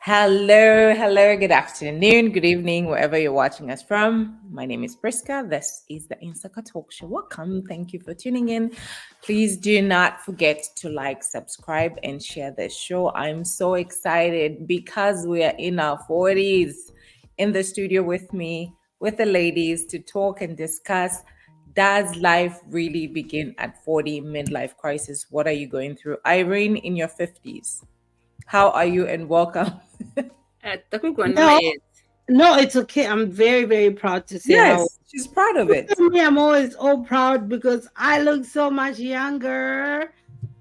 Hello, good afternoon, good evening, wherever you're watching us from. My name is Priska. This is the Insaka Talk Show. Welcome. Thank you for tuning in. Please do not forget to like, subscribe, and share this show. I'm so excited because we are in our 40s in the studio with me, with the ladies to talk and discuss. Does life really begin at 40? Midlife crisis. What are you going through? Irene, in your 50s. How are you and welcome? No, no, it's okay. I'm very, very proud to say how. Yes, she's proud of it. Me, I'm always all proud because I look so much younger.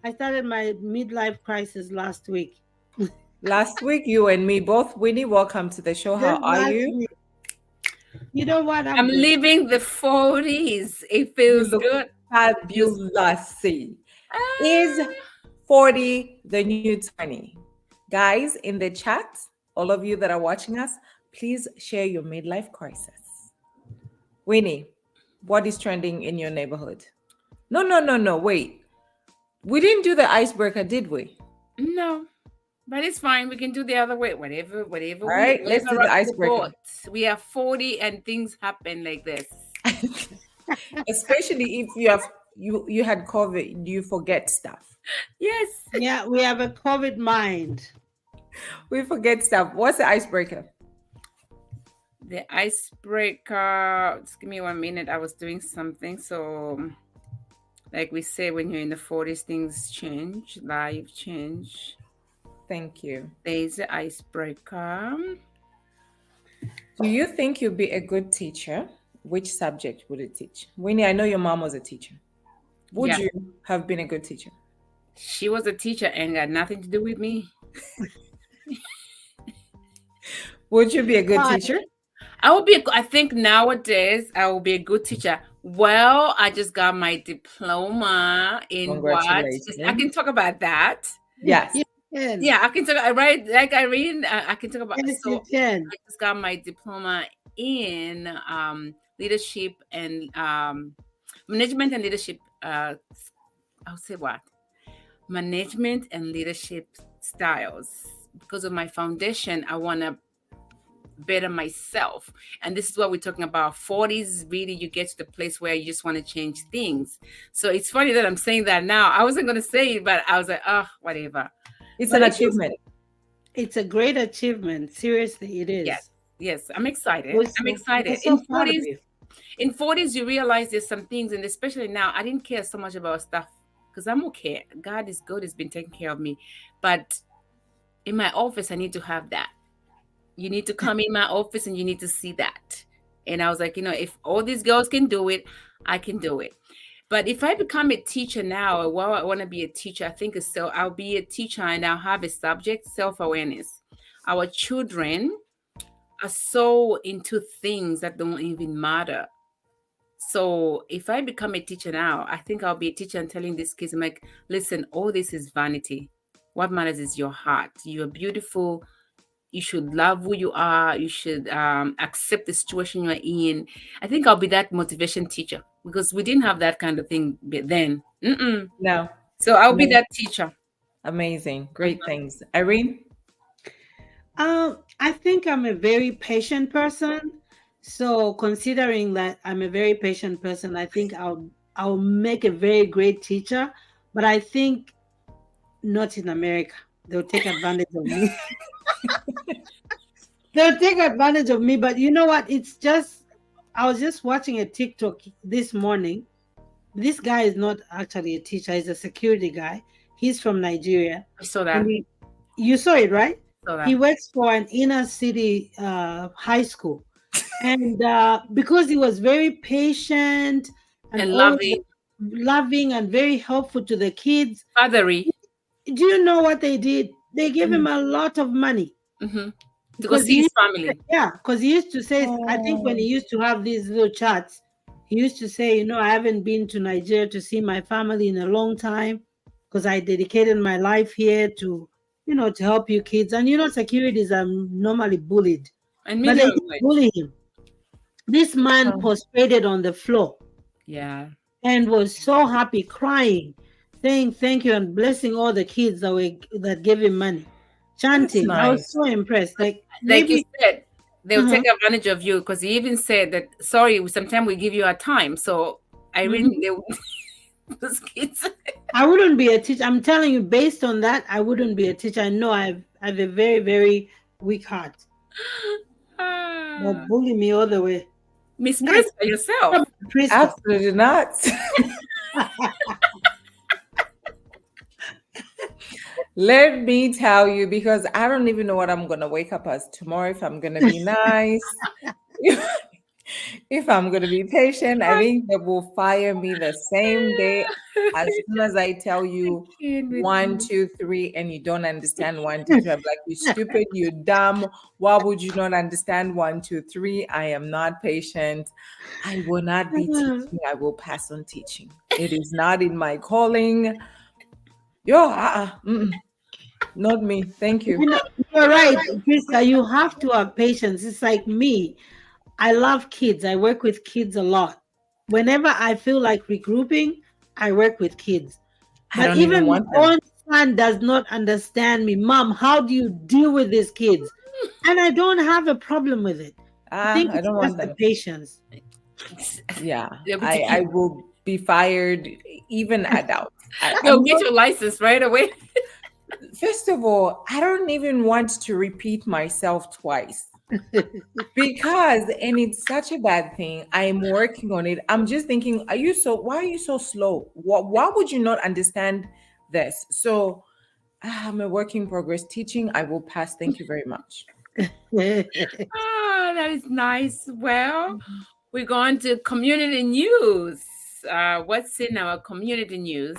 I started my midlife crisis last week. Last week, you and me both. Winnie, welcome to the show. How Just are last you? week. You know what? I'm I'm good. living the 40s. It You feels look good. fabulous. Is Ah, 40 the new 20? Guys, in the chat, all of you that are watching us, please share your midlife crisis. Winnie, what is trending in your neighborhood? No. Wait. We didn't do the icebreaker, did we? no, but it's fine. We can do the other way. Whatever All right, let's whatever do the rocks the icebreaker. boat. We are 40 and things happen like this. Especially if you had COVID, you forget stuff. Yes. Yeah, we have a COVID mind. We forget stuff. What's the icebreaker? The icebreaker. Just give me 1 minute. I was doing something. So, like we say, when you're in the 40s, things change, life change. Thank you. There's the icebreaker. Do you think you'd be a good teacher? Which subject would it teach? Winnie, I know your mom was a teacher. Would Yeah. you have been a good teacher? She was a teacher and got nothing to do with me. Would you be a good Why? teacher? I think nowadays I will be a good teacher. Well, I just got my diploma in what? I Congratulations. can talk about that. Yes. You can. Yeah, I can talk, right? Like Irene, I can talk about. Yes, So you can. I just got my diploma in leadership and management and leadership. I'll say what? Management and leadership styles. Because of my foundation, I want to better myself. And this is what we're talking about. 40s, really, you get to the place where you just want to change things. So it's funny that I'm saying that now. I wasn't going to say it, but I was like, oh, whatever. It's But an it's achievement. It's a great achievement. Seriously, it is. Yes, I'm excited. We're I'm so, excited. we're so proud of you. In 40s, you realize there's some things, and especially now, I didn't care so much about stuff because I'm okay. God is good, has been taking care of me. But in my office, I need to have that. You need to come in my office and you need to see that. And I was like, if all these girls can do it, I can do it. But if I become a teacher now, or well, I want to be a teacher, I think so. I'll be a teacher and I'll have a subject, self-awareness. Our children are so into things that don't even matter. So if I become a teacher now, I think I'll be a teacher and telling these kids, I'm like, listen, all this is vanity. What matters is your heart. You're beautiful. You should love who you are. You should accept the situation you're in. I think I'll be that motivation teacher because we didn't have that kind of thing then. No. So I'll be that teacher. Amazing. Great things. Irene? I think I'm a very patient person. So considering that I'm a very patient person, I think I'll make a very great teacher. But I think not in America. They'll take advantage of me. They'll take advantage of me. But you know what? It's just I was just watching a TikTok this morning. This guy is not actually a teacher, he's a security guy. He's from Nigeria. I saw that. And you saw it, right? Saw that. He works for an inner city high school. And because he was very patient And always loving and very helpful to the kids, fathery. do you know what they did? They gave him a lot of money. To go see his family. Yeah, because he used to say, I think when he used to have these little chats, he used to say, I haven't been to Nigeria to see my family in a long time because I dedicated my life here to, to help you kids. And securities are normally bullied. And but they didn't bully him. This man prostrated on the floor. Yeah. And was so happy, crying, saying thank you and blessing all the kids that gave him money. chanting. That's I was nice. so impressed. Like Like you maybe said, they'll Uh-huh. take advantage of you because he even said that, sorry, sometimes we give you our time. So I really, those kids. I wouldn't be a teacher. I'm telling you, based on that, I wouldn't be a teacher. I know I have a very, very weak heart. They'll bully me all the way. Miss Next, Priska yourself. Priska. Absolutely not. Let me tell you, because I don't even know what I'm going to wake up as tomorrow, if I'm going to be nice, if I'm going to be patient. I think they will fire me the same day as soon as I tell you 1, 2, 3, and you don't understand 1, 2, 3. I'm like, you stupid, you dumb. Why would you not understand 1, 2, 3? I am not patient. I will not be teaching. I will pass on teaching. It is not in my calling. Not me. Thank you. You're right, Priska. You have to have patience. It's like me. I love kids. I work with kids a lot. Whenever I feel like regrouping, I work with kids. I But don't even even my want them. own son does not understand me. Mom, how do you deal with these kids? And I don't have a problem with it. I think I it's don't just want the them. patience. Yeah, Yeah, but I will be fired, even adults. You'll get your license right away. First of all, I don't even want to repeat myself twice because, and it's such a bad thing. I'm working on it. I'm just thinking, why are you so slow? Why would you not understand this? So I'm a work in progress. Teaching, I will pass. Thank you very much. That is nice. Well, we're going to community news. What's in our community news?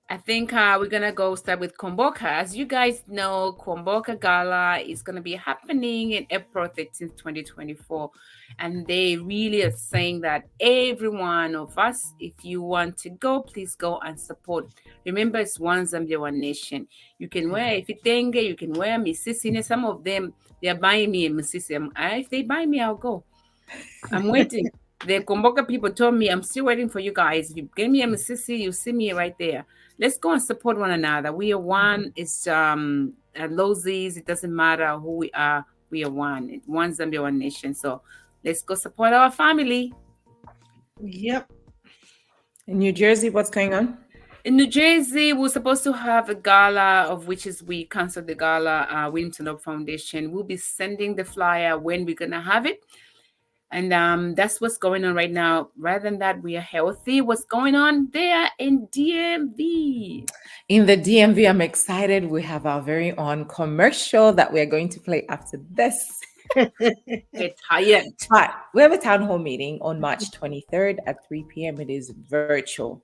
I think we're going to go start with Komboka. As you guys know, Komboka Gala is going to be happening in April 13th, 2024. And they really are saying that every one of us, if you want to go, please go and support. Remember, it's one Zambia, one nation. You can wear Ifitenge, you can wear Misisi. Some of them, they are buying me a Misisi. If they buy me, I'll go. I'm waiting. The Komboka people told me, I'm still waiting for you guys. If you give me a Misisi, you see me right there. Let's go and support one another. We are one. It's Lozis. It doesn't matter who we are. We are one. One Zambia, one nation. So let's go support our family. Yep. In New Jersey, what's going on? In New Jersey, we're supposed to have a gala, of which is we canceled the gala. Williamson Oak Foundation. We'll be sending the flyer when we're gonna have it. And that's what's going on right now. Rather than that, we are healthy. What's going on there in DMV? In the DMV, I'm excited. We have our very own commercial that we're going to play after this. We're tired. But we have a town hall meeting on March 23rd at 3 p.m. It is virtual.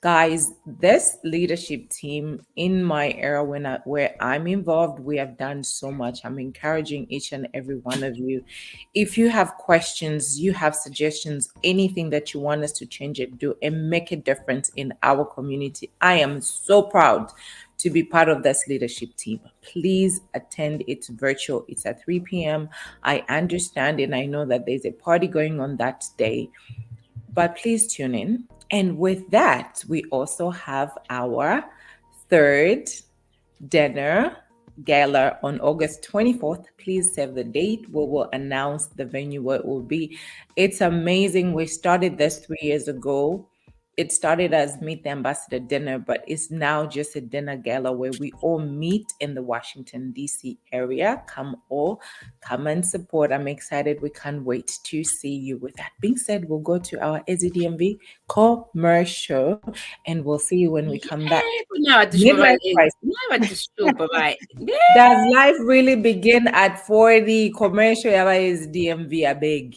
Guys, this leadership team in my era where I'm involved, we have done so much. I'm encouraging each and every one of you. If you have questions, you have suggestions, anything that you want us to change it, do, and make a difference in our community, I am so proud to be part of this leadership team. Please attend. It's virtual. It's at 3 p.m. I understand and I know that there's a party going on that day, but please tune in. And with that, we also have our third dinner gala on August 24th. Please save the date. We will announce the venue where it will be. It's amazing. We started this 3 years ago. It started as Meet the Ambassador dinner, but it's now just a dinner gala where we all meet in the Washington, D.C. area. Come and support. I'm excited. We can't wait to see you. With that being said, we'll go to our AZDMV commercial and we'll see you when we come back. Midlife Does life really begin at 40? Commercial is DMV, I beg.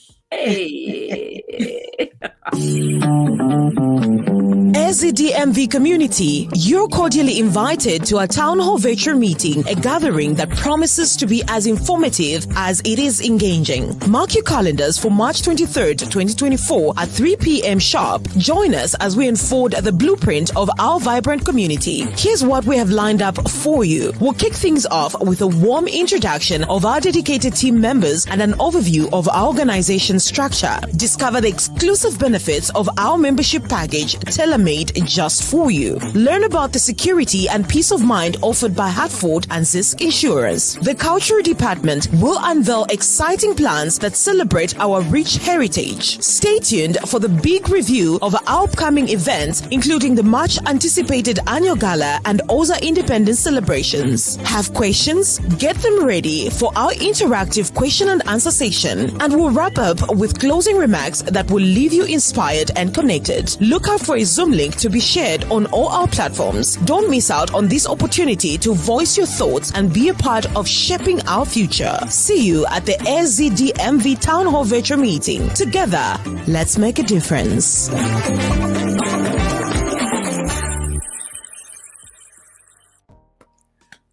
As the DMV community, you're cordially invited to our Town Hall Virtual Meeting, a gathering that promises to be as informative as it is engaging. Mark your calendars for March 23rd, 2024 at 3 p.m. sharp. Join us as we unfold the blueprint of our vibrant community. Here's what we have lined up for you. We'll kick things off with a warm introduction of our dedicated team members and an overview of our organization structure. Discover the exclusive benefits of our membership package, tailor-made made just for you. Learn about the security and peace of mind offered by Hartford and Zisk Insurance. The Culture Department will unveil exciting plans that celebrate our rich heritage. Stay tuned for the big review of our upcoming events, including the much anticipated annual gala and Oza Independence celebrations. Have questions? Get them ready for our interactive question and answer session, and we'll wrap up with closing remarks that will leave you inspired and connected. Look out for a Zoom link to be shared on all our platforms. Don't miss out on this opportunity to voice your thoughts and be a part of shaping our future. See you at the SZDMV Town Hall Virtual Meeting. Together, let's make a difference.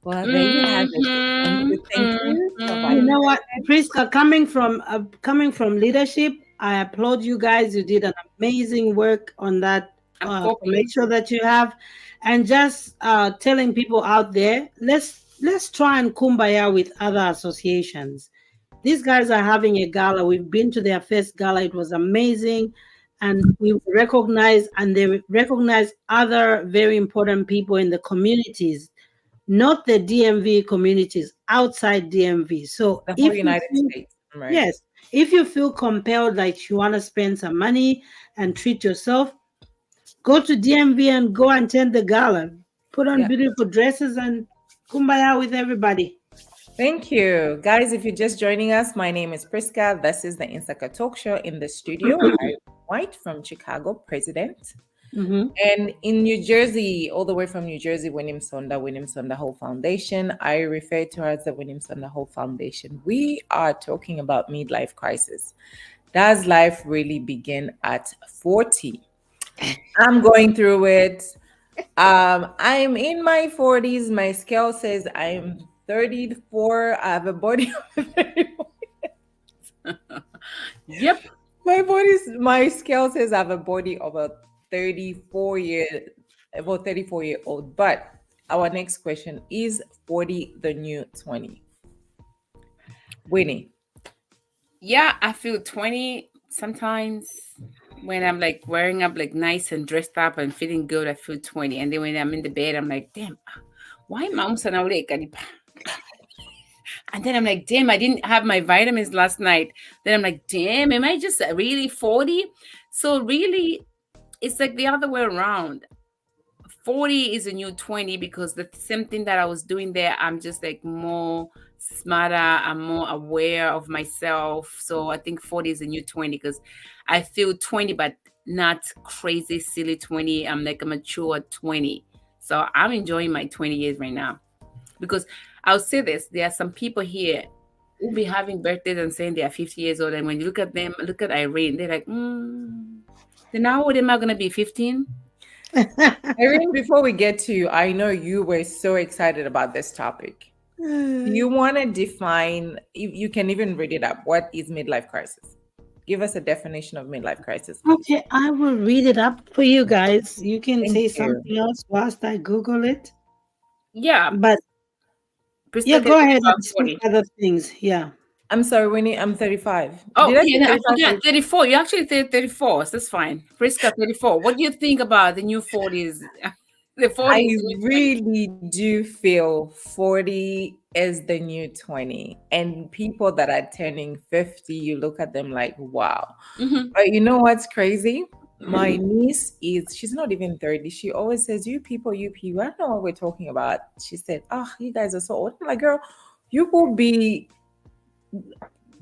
Well, there you have it. Thank you. You know what, Priska, coming from leadership, I applaud you guys. You did an amazing work on that. Make sure that you have, and just telling people out there, let's try and kumbaya with other associations. These guys are having a gala. We've been to their first gala. It was amazing. And we recognize, and they recognize other very important people in the communities, not the DMV communities, outside DMV. So the whole United States, right? Yes. If you feel compelled, like you want to spend some money and treat yourself, go to DMV and go and attend the gala. Put on beautiful dresses and kumbaya with everybody. Thank you. Guys, if you're just joining us, my name is Priska. This is the Insaka Talk Show. In the studio, I'm White from Chicago, president. And in New Jersey, all the way from New Jersey, William Sonda Whole Foundation. I refer to her as the William Sonda Whole Foundation. We are talking about midlife crisis. Does life really begin at 40? I'm going through it. I'm in my 40s. My scale says I'm 34. I have a body of 34. Yep. My scale says I have a body of a 34-year-old. But our next question, is 40 the new 20? Winnie. Yeah, I feel 20 sometimes. When I'm like wearing up like nice and dressed up and feeling good, I feel 20. And then when I'm in the bed, I'm like, damn, why mom awake? And then I'm like, damn, I didn't have my vitamins last night. Then I'm like, damn, am I just really 40? So really, it's like the other way around. 40 is a new 20 because the same thing that I was doing there, I'm just like more smarter, I'm more aware of myself. So I think 40 is a new 20 because I feel 20, but not crazy, silly 20. I'm like a mature 20. So I'm enjoying my 20 years right now. Because I'll say this, there are some people here who'll be having birthdays and saying they are 50 years old. And when you look at them, look at Irene, they're like, then how old am I going to be, 15? Irene, before we get to you, I know you were so excited about this topic. You want to define, you can even read it up. What is midlife crisis? Give us a definition of midlife crisis. Okay, I will read it up for you guys. You can say something else whilst I Google it. Yeah. But go ahead and speak other things. Yeah. I'm sorry, Winnie, I'm 35. Oh, I forgot 34. You actually said 34. So that's fine. Priska, 34. What do you think about the new 40s? The 40s. I really do feel 40 is the new 20. And people that are turning 50, you look at them like, wow. But you know what's crazy? My niece she's not even 30. She always says, you people, I don't know what we're talking about. She said, you guys are so old. I'm like, girl, you will be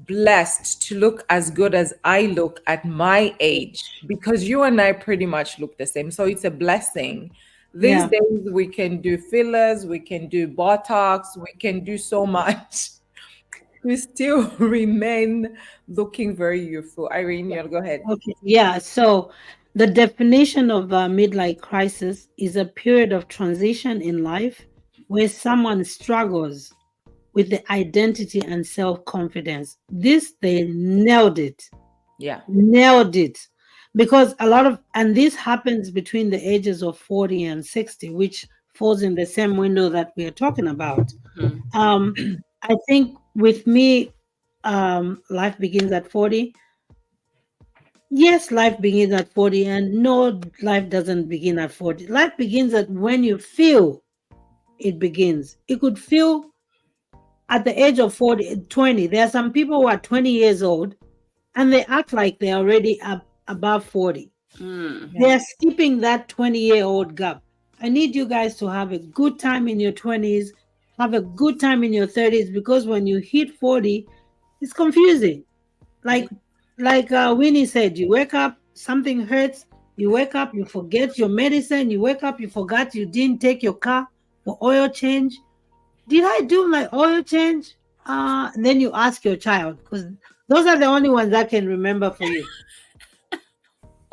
blessed to look as good as I look at my age, because you and I pretty much look the same. So it's a blessing. These days we can do fillers, we can do Botox, we can do so much. We still remain looking very youthful. Irene, you go ahead. Okay. Yeah. So the definition of midlife crisis is a period of transition in life where someone struggles with the identity and self-confidence. They nailed it. Yeah. Nailed it. Because and this happens between the ages of 40 and 60, which falls in the same window that we are talking about. I think with me, life begins at 40. Yes, life begins at 40, and no, life doesn't begin at 40. Life begins at when you feel it begins. It could feel at the age of 40, 20. There are some people who are 20 years old and they act like they're already above 40. They're skipping that 20-year-old gap. I need you guys to have a good time in your 20s, have a good time in your 30s, because when you hit 40, it's confusing. Like Winnie said, you wake up, something hurts, you wake up, you forget your medicine, you wake up, you forgot you didn't take your car for oil change. Did I do my oil change? And then you ask your child, because those are the only ones that can remember for you.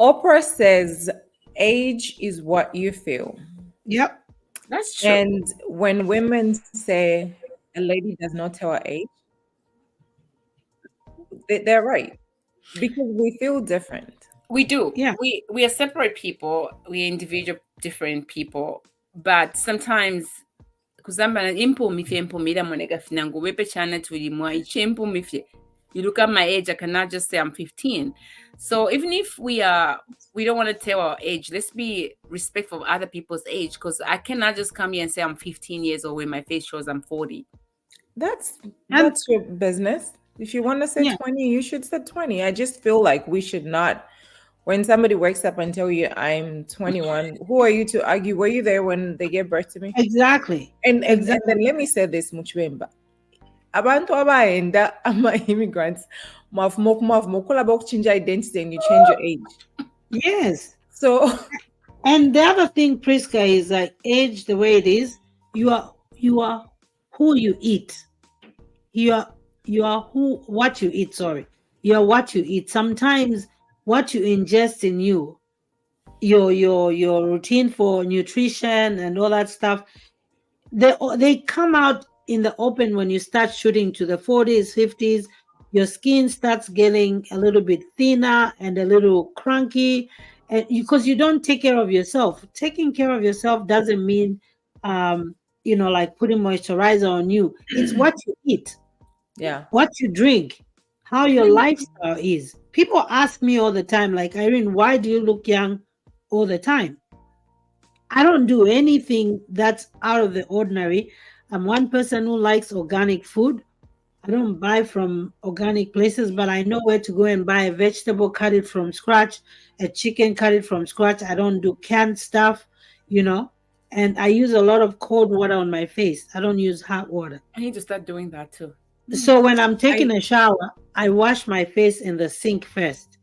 Oprah says age is what you feel. Yep. That's true. And when women say a lady does not tell her age, they're right. Because we feel different. We do. Yeah. We are separate people. We are individual, different people. But sometimes, kuzamba impumida monega finangu wepe chana tulimwa ichempumifye. You look at my age, I cannot just say I'm 15. So even if we don't want to tell our age, let's be respectful of other people's age, because I cannot just come here and say I'm 15 years old when my face shows I'm 40. That's your business. If you want to say 20, you should say 20. I just feel like we should not. When somebody wakes up and tell you I'm 21, who are you to argue? Were you there when they gave birth to me? Exactly. And then let me say this, Muchwemba. Abantu abaenda ama immigrants mwafu change identity and you change your age. Yes. So and the other thing, Priska, is like age the way it is, you are who you eat. You are what you eat, sorry. You are what you eat. Sometimes what you ingest in you, your routine for nutrition and all that stuff, they come out in the open when you start shooting to the 40s, 50s. Your skin starts getting a little bit thinner and a little cranky, and because you don't take care of yourself. Taking care of yourself doesn't mean like putting moisturizer on you. It's what you eat, what you drink, how your lifestyle is. People ask me all the time, like, Irene, why do you look young all the time? I don't do anything that's out of the ordinary. I'm one person who likes organic food. I don't buy from organic places, but I know where to go and buy a vegetable, cut it from scratch, a chicken, cut it from scratch. I don't do canned stuff, and I use a lot of cold water on my face. I don't use hot water. I need to start doing that too. So when I'm taking a shower, I wash my face in the sink first.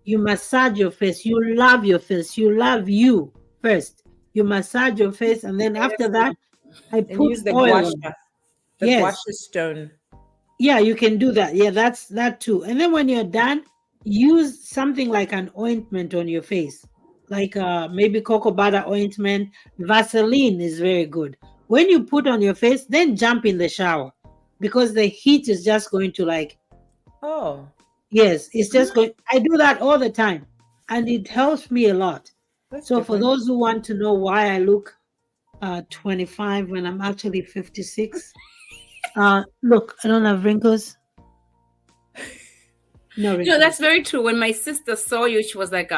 You massage your face. You love your face. You love you first. You massage your face, and then after that, I put use the oil. guasha stone. Yeah, you can do that. Yeah, that's that too. And then when you're done, use something like an ointment on your face, like maybe cocoa butter ointment. Vaseline is very good. When you put on your face, then jump in the shower, because the heat is just going to yes, it's just going. I do that all the time, and it helps me a lot. So for those who want to know why I look 25 when I'm actually 56, look, I don't have wrinkles. No wrinkles. No, that's very true. When my sister saw you, she was like,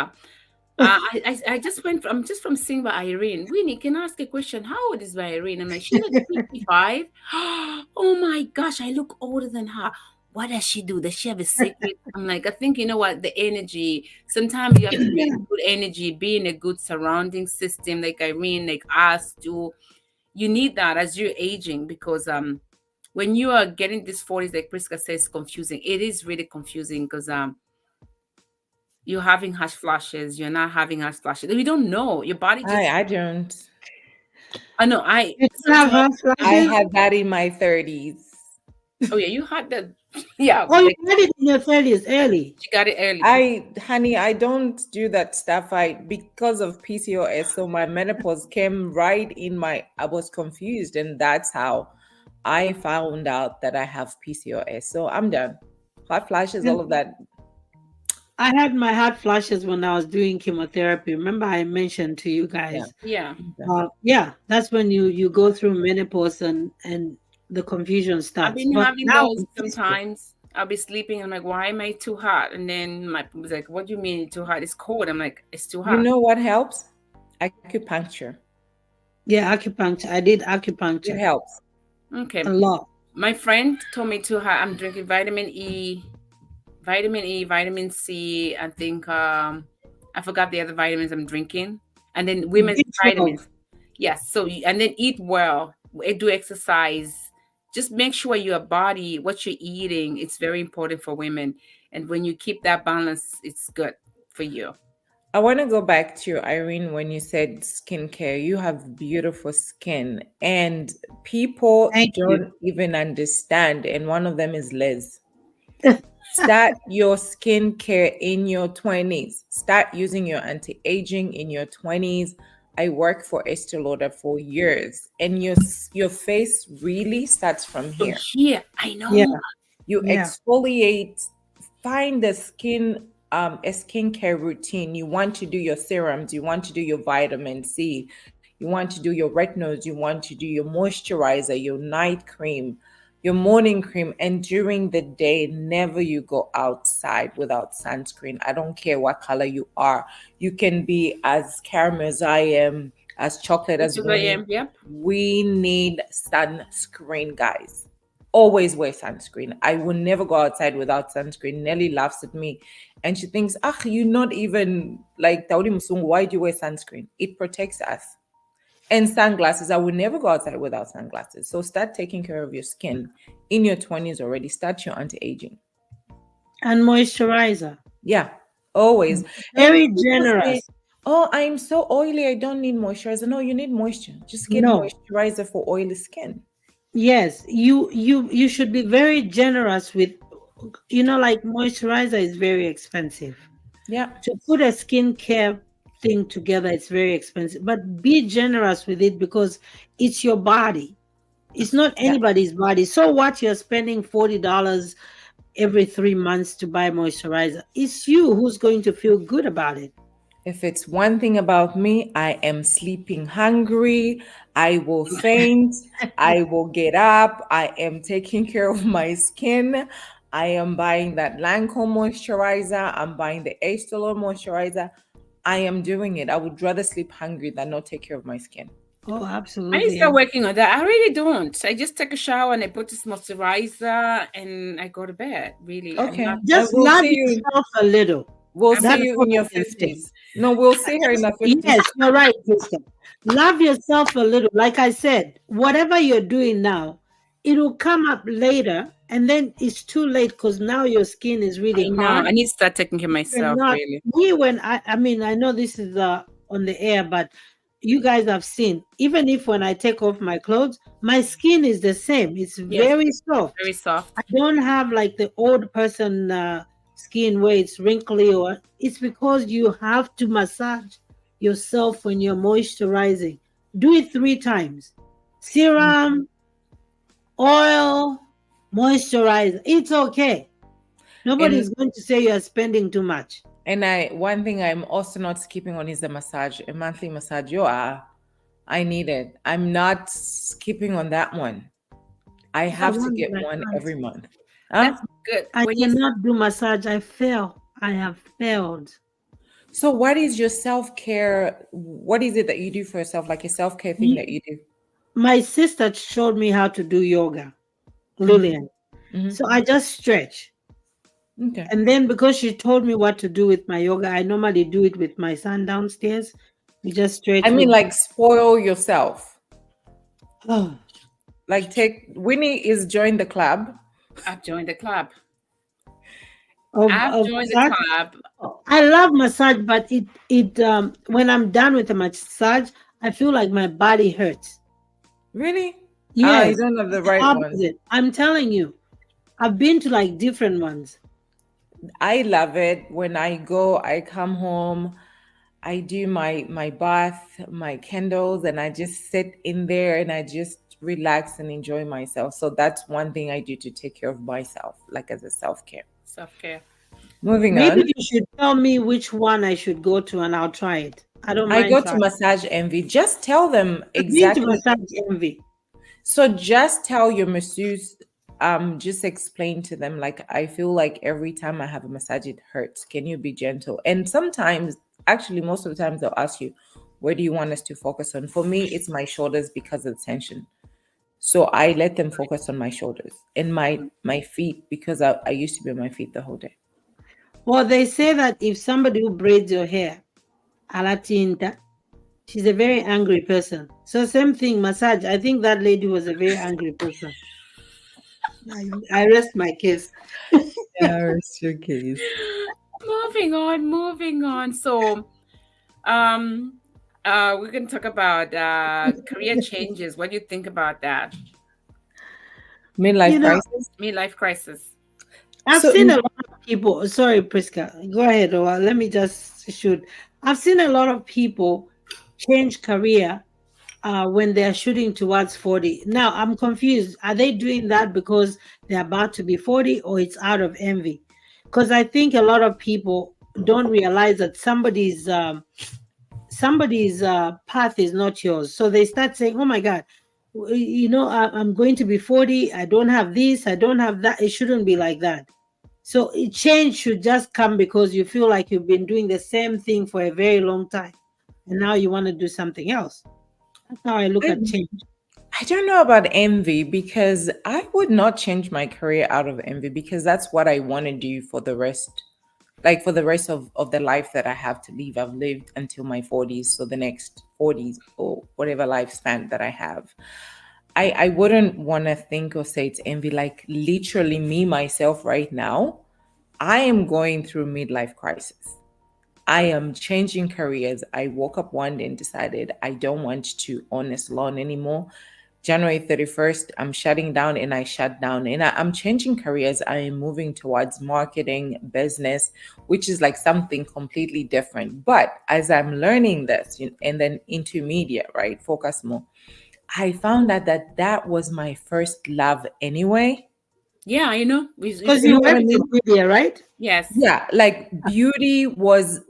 I just I'm just from seeing by Irene. Winnie, can I ask a question? How old is by Irene? I'm like, she's like 55. Oh my gosh, I look older than her. What does she do? Does she have a secret? I'm like, I think, you know what, the energy. Sometimes you have to be good energy, be in a good surrounding system, like Irene, like us do. You need that as you're aging, because when you are getting this 40s, like Priska says, confusing. It is really confusing, because you're having harsh flashes, you're not having harsh flashes. We don't know. Your body just... I don't. I know. I had that in my 30s. Oh yeah, you had that. Yeah. Oh, you got it in your 30s early. She got it early. Honey, I don't do that stuff. Because of PCOS, so my menopause came right in I was confused, and that's how I found out that I have PCOS. So I'm done. Hot flashes, all of that. I had my hot flashes when I was doing chemotherapy. Remember I mentioned to you guys? Yeah. That's when you go through menopause and the confusion starts. I've been having those sometimes. I'll be sleeping. I'm like, why am I too hot? And then my was like, what do you mean too hot? It's cold. I'm like, it's too hot. You know what helps? Acupuncture. Yeah, acupuncture. I did It acupuncture helps. Okay. a lot. My friend told me too hot. I'm drinking vitamin E, vitamin C. I think I forgot the other vitamins I'm drinking. And then women's B12. vitamins. Yes. So and then eat well. Do exercise. Just make sure your body, what you're eating, it's very important for women. And when you keep that balance, it's good for you. I want to go back to Irene when you said skincare. You have beautiful skin, and people Thank you. don't even understand. And one of them is Liz. Start your skincare in your 20s. Start using your anti-aging in your 20s. I worked for Estee Lauder for years, and your face really starts from So here. here, I know. Yeah. You Yeah. exfoliate, find the skin a skincare routine. You want to do your serums, you want to do your vitamin C, you want to do your retinoids, you want to do your moisturizer, your night cream, your morning cream, and during the day, never you go outside without sunscreen. I don't care what color you are. You can be as caramel as I am, as chocolate as Which is I Winnie. am. Yep. We need sunscreen, guys. Always wear sunscreen. I will never go outside without sunscreen. Nelly laughs at me and she thinks, you're not even like Tauri Musungu. Why do you wear sunscreen? It protects us. And sunglasses. I will never go outside without sunglasses. So start taking care of your skin in your 20s already. Start your anti-aging. And moisturizer. Yeah, always. Very And people generous. say, oh, I'm so oily, I don't need moisturizer. No, you need moisture. Just get No. moisturizer for oily skin. Yes, you should be very generous with, like moisturizer is very expensive. Yeah. To put a skincare thing together, it's very expensive. But be generous with it because it's your body. It's not anybody's body. So what, you're spending $40 every 3 months to buy moisturizer? It's you who's going to feel good about it. If it's one thing about me, I am sleeping hungry. I will faint. I will get up. I am taking care of my skin. I am buying that Lancome moisturizer. I'm buying the Estee Lauder moisturizer. I am doing it. I would rather sleep hungry than not take care of my skin. Oh, I need to absolutely. start working on that. I really don't. I just take a shower and I put this moisturizer and I go to bed. Really. I'm Okay. not- Just We'll love see you. yourself a little. We'll That's see you all in your I can say. 50s. No, we'll see her in the 50s. Yes, you're right, sister. Love yourself a little. Like I said, whatever you're doing now, it will come up later, and then it's too late because now your skin is really I know. hard. I need to start taking care of You're myself, not- really. when I mean, I know this is on the air, but you guys have seen, even if when I take off my clothes, my skin is the same. It's Yes. very soft. Very soft. I don't have like the old person skin where it's wrinkly, or it's because you have to massage yourself when you're moisturizing. Do it 3 times. Serum, oil, moisturizer. It's okay. Nobody's going to say you're spending too much. And one thing I'm also not skipping on is the massage, a monthly massage. I need it. I'm not skipping on that one. I have to one get that I one can't. every month. That's good. I When you cannot do massage. I fail. I have failed. So what is your self-care? What is it that you do for yourself? Like a self-care thing that you do? My sister showed me how to do yoga, Lillian. Mhm. So I just stretch. Okay. And then because she told me what to do with my yoga, I normally do it with my son downstairs. We just stretch. I mean, with- like spoil yourself. Oh, Like Winnie is joined the club. I've joined the club. of- I've of joined the massage. club. I love massage, but it when I'm done with the massage, I feel like my body hurts. Really? Yes, You don't have the it's right one. opposite. I'm telling you, I've been to like different ones. I love it. When I go, I come home, I do my bath, my candles, and I just sit in there and I just relax and enjoy myself. So that's one thing I do to take care of myself, like as a self-care. Self-care. Moving Maybe on. you should tell me which one I should go to, and I'll try it. I don't mind. I go to trying. Massage Envy. Just tell them I've been to exactly. Massage Envy. So just tell your masseuse just explain to them, like, I feel like every time I have a massage it hurts, can you be gentle? And sometimes, actually most of the times, they'll ask you, where do you want us to focus on? For me, it's my shoulders because of the tension. So I let them focus on my shoulders and my feet, because I used to be on my feet the whole day. Well, they say that if somebody who braids your hair, alatinta, she's a very angry person. So same thing, massage. I think that lady was a very angry person. I rest my case. Yeah, rest your case. Moving on. So, we're gonna talk about career changes. What do you think about that? Midlife You know, crisis. Midlife crisis. I've So seen a lot of people. Sorry, Priska. Go ahead, or let me just shoot. I've seen a lot of people change career when they're shooting towards 40. Now, I'm confused. Are they doing that because they're about to be 40, or it's out of envy? Because I think a lot of people don't realize that somebody's path is not yours. So they start saying, "Oh my God, I'm going to be 40. I don't have this. I don't have that." It shouldn't be like that. So change should just come because you feel like you've been doing the same thing for a very long time, and now you want to do something else. That's how I look at change. I don't know about envy, because I would not change my career out of envy, because that's what I want to do for the rest, like for the rest of the life that I have to live. I've lived until my 40s, so the next 40s or whatever lifespan that I have. I wouldn't want to think or say it's envy. Like, literally, me myself right now, I am going through midlife crisis. I am changing careers. I woke up one day and decided I don't want to own a salon anymore. January 31st, I'm shutting down, and I shut down, and I'm changing careers. I am moving towards marketing, business, which is like something completely different. But as I'm learning this, and then into media, right? Focus more. I found out that that was my first love anyway. Yeah, Because You you know what I went mean? to media, right? yes. Yeah, like beauty was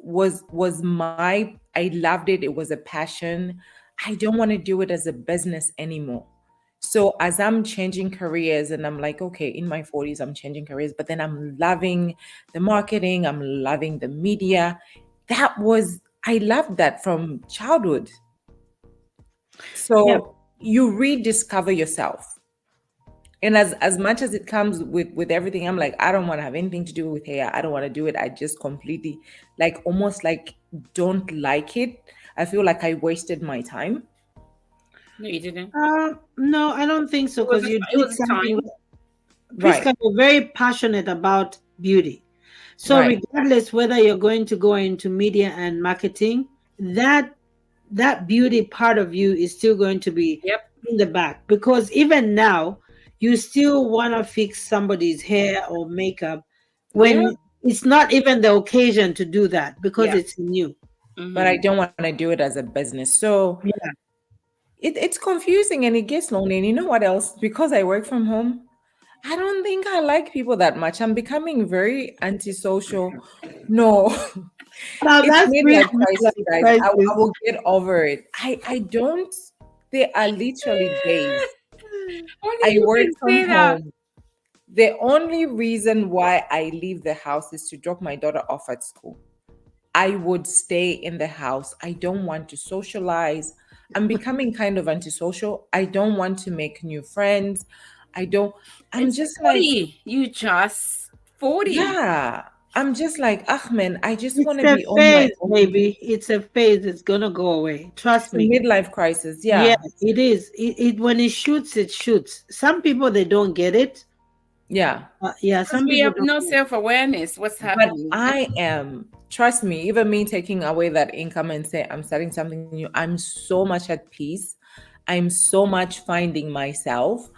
my, I loved it. It was a passion. I don't want to do it as a business anymore. So as I'm changing careers, and I'm like, okay, in my 40s I'm changing careers, but then I'm loving the marketing, I'm loving the media. That was, I loved that from childhood. Yeah. So you rediscover yourself. And as much as it comes with everything, I'm like, I don't want to have anything to do with hair. I don't want to do it. I just completely, like, almost like, don't like it. I feel like I wasted my time. No, you didn't. No, I don't think so. It was Because a, you it did was a something. time. Right. Priska, you're very passionate about beauty. So Right. regardless whether you're going to go into media and marketing, that beauty part of you is still going to be Yep. in the back, because even now you still want to fix somebody's hair or makeup Yeah. when it's not even the occasion to do that because Yeah. it's new. But I Mm-hmm. don't want to do it as a business. So Yeah. it's confusing and it gets lonely. And you know what else? Because I work from home, I don't think I like people that much. I'm becoming very antisocial. No, Now it's that's really midlife crisis, midlife guys. I crisis. will get over it. I don't. There are literally days Only I you work can from say that. home. The only reason why I leave the house is to drop my daughter off at school. I would stay in the house. I don't want to socialize. I'm becoming kind of antisocial. I don't want to make new friends. I don't, I'm It's just like, 40. You just 40. yeah, I'm just like, Ahmed, I just It's want to a be on my phase, own. baby. It's a phase. It's gonna go away. Trust It's a me. midlife crisis. Yeah, Yeah. it is. It when it shoots, it shoots. Some people they don't get it. Yeah. Yeah, Because some we people have don't no get it. self-awareness. What's But happening? I am, trust me, even me taking away that income and say I'm starting something new, I'm so much at peace. I'm so much finding myself.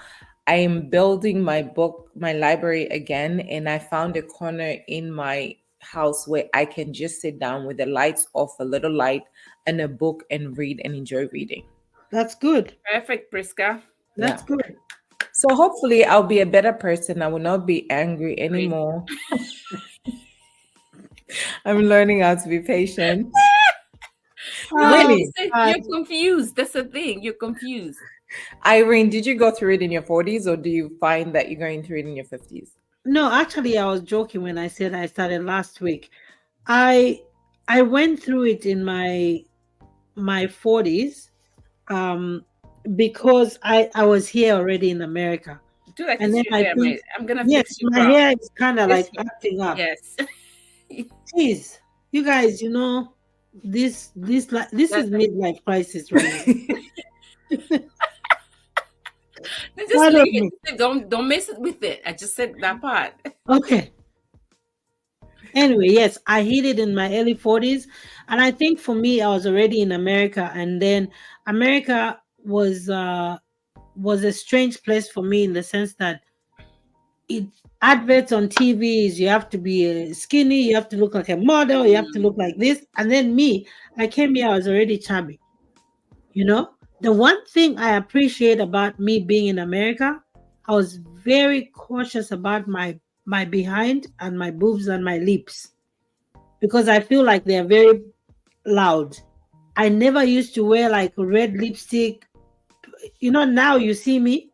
I am building my book, my library again, and I found a corner in my house where I can just sit down with the lights off, a little light, and a book and read and enjoy reading. That's good. Perfect, Priska. That's Yeah. good. So hopefully I'll be a better person. I will not be angry Agree. anymore. I'm learning how to be patient. No, Oh, you Really? said God. you're confused. That's the thing. You're confused. Irene, did you go through it in your 40s or do you find that you're going through it in your 50s? No, actually, I was joking when I said I started last week. I I went through it in my 40s, um, because I was here already in America, Do like and this then your I hair, think mate. I'm gonna yes, fix you my brown. hair is kind of This, like acting up. yes. Jeez, you guys, this is That's midlife crisis right now. just Pardon leave me. it. Don't mess it with it. I just said that part. Okay. Anyway, yes, I hit it in my early 40s. And I think for me, I was already in America. And then America was a strange place for me in the sense that it adverts on TV is you have to be skinny, you have to look like a model, you have to look like this. And then me, I came here, I was already chubby. You know, the one thing I appreciate about me being in America, I was very cautious about my behind and my boobs and my lips because I feel like they're very loud. I never used to wear like red lipstick. You know, now you see me.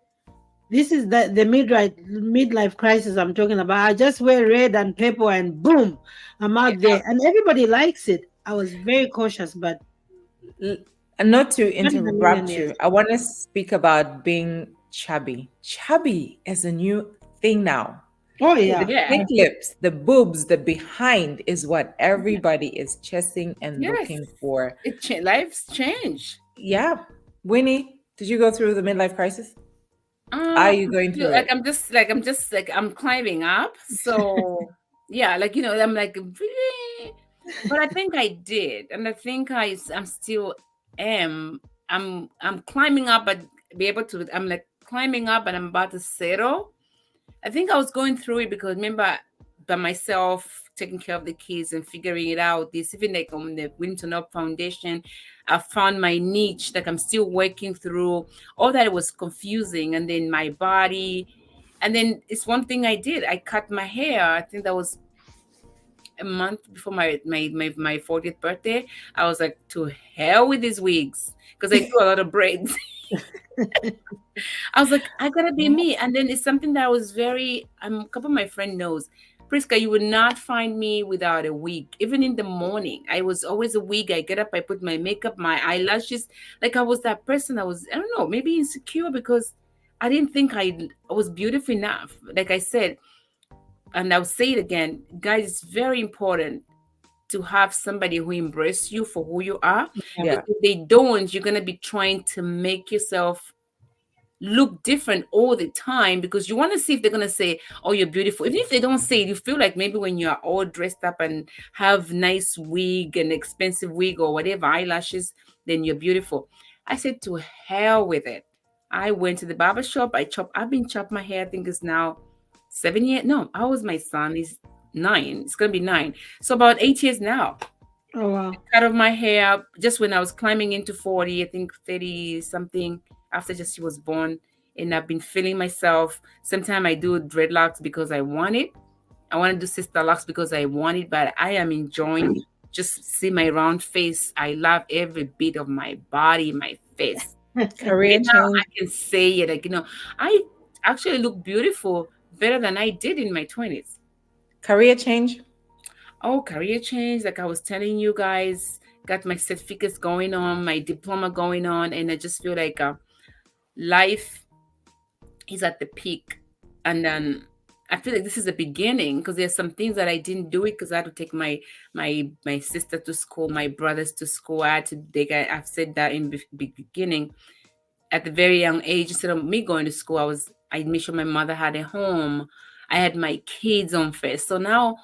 This is the midlife crisis I'm talking about. I just wear red and purple and boom, I'm out Yeah. there and everybody likes it. I was very cautious, but And not to not in a million interrupt years. you, I want to speak about being chubby. Chubby is a new thing now. Oh The yeah. Yeah. thick lips, the boobs, the behind is what everybody is chasing and Yes. looking for. Life's change. Yeah. Winnie, did you go through the midlife crisis? Are you going through Like it? I'm climbing up. So yeah, like I'm like, but I think I did, and I think I'm still am. I'm climbing up, but be able to. I'm like climbing up, and I'm about to settle. I think I was going through it because remember by myself taking care of the kids and figuring it out. This even like on the Winton Up Foundation, I found my niche. Like I'm still working through all that. It was confusing, and then my body, and then it's one thing I did. I cut my hair. I think that was a month before my 40th birthday. I was like, to hell with these wigs because I do a lot of braids. I was like, I gotta be me. And then it's something that I was very, a couple of my friend knows. Priska, you would not find me without a wig. Even in the morning, I was always a wig. I get up, I put my makeup, my eyelashes. Like I was that person. I don't know, maybe insecure because I didn't think I was beautiful enough. Like I said, and I'll say it again, guys, it's very important to have somebody who embrace you for who you are. Yeah. If they don't, you're gonna be trying to make yourself look different all the time because you want to see if they're going to say, oh, you're beautiful. Even if they don't say it, you feel like maybe when you're all dressed up and have nice wig and expensive wig or whatever, eyelashes, then you're beautiful. I said, to hell with it. I went to the barber shop. I've been chopping my hair. I think it's now 7 years. No, I was my son. He's 9. It's going to be 9. So about 8 years now. Oh wow. Cut off my hair just when I was climbing into 40, I think 30 something after just she was born. And I've been feeling myself. Sometimes I do dreadlocks because I want it. I want to do sister locks because I want it, but I am enjoying just see my round face. I love every bit of my body, my face. Career And now change. I can say it like, I actually look beautiful better than I did in my 20s. Career change. Oh, career change. Like I was telling you guys, got my certificates going on, my diploma going on, and I just feel like life is at the peak. And then I feel like this is the beginning because there's some things that I didn't do it because I had to take my sister to school, my brothers to school. I had to take. I've said that in the beginning. At the very young age, instead of me going to school, I made sure my mother had a home. I had my kids on first. So now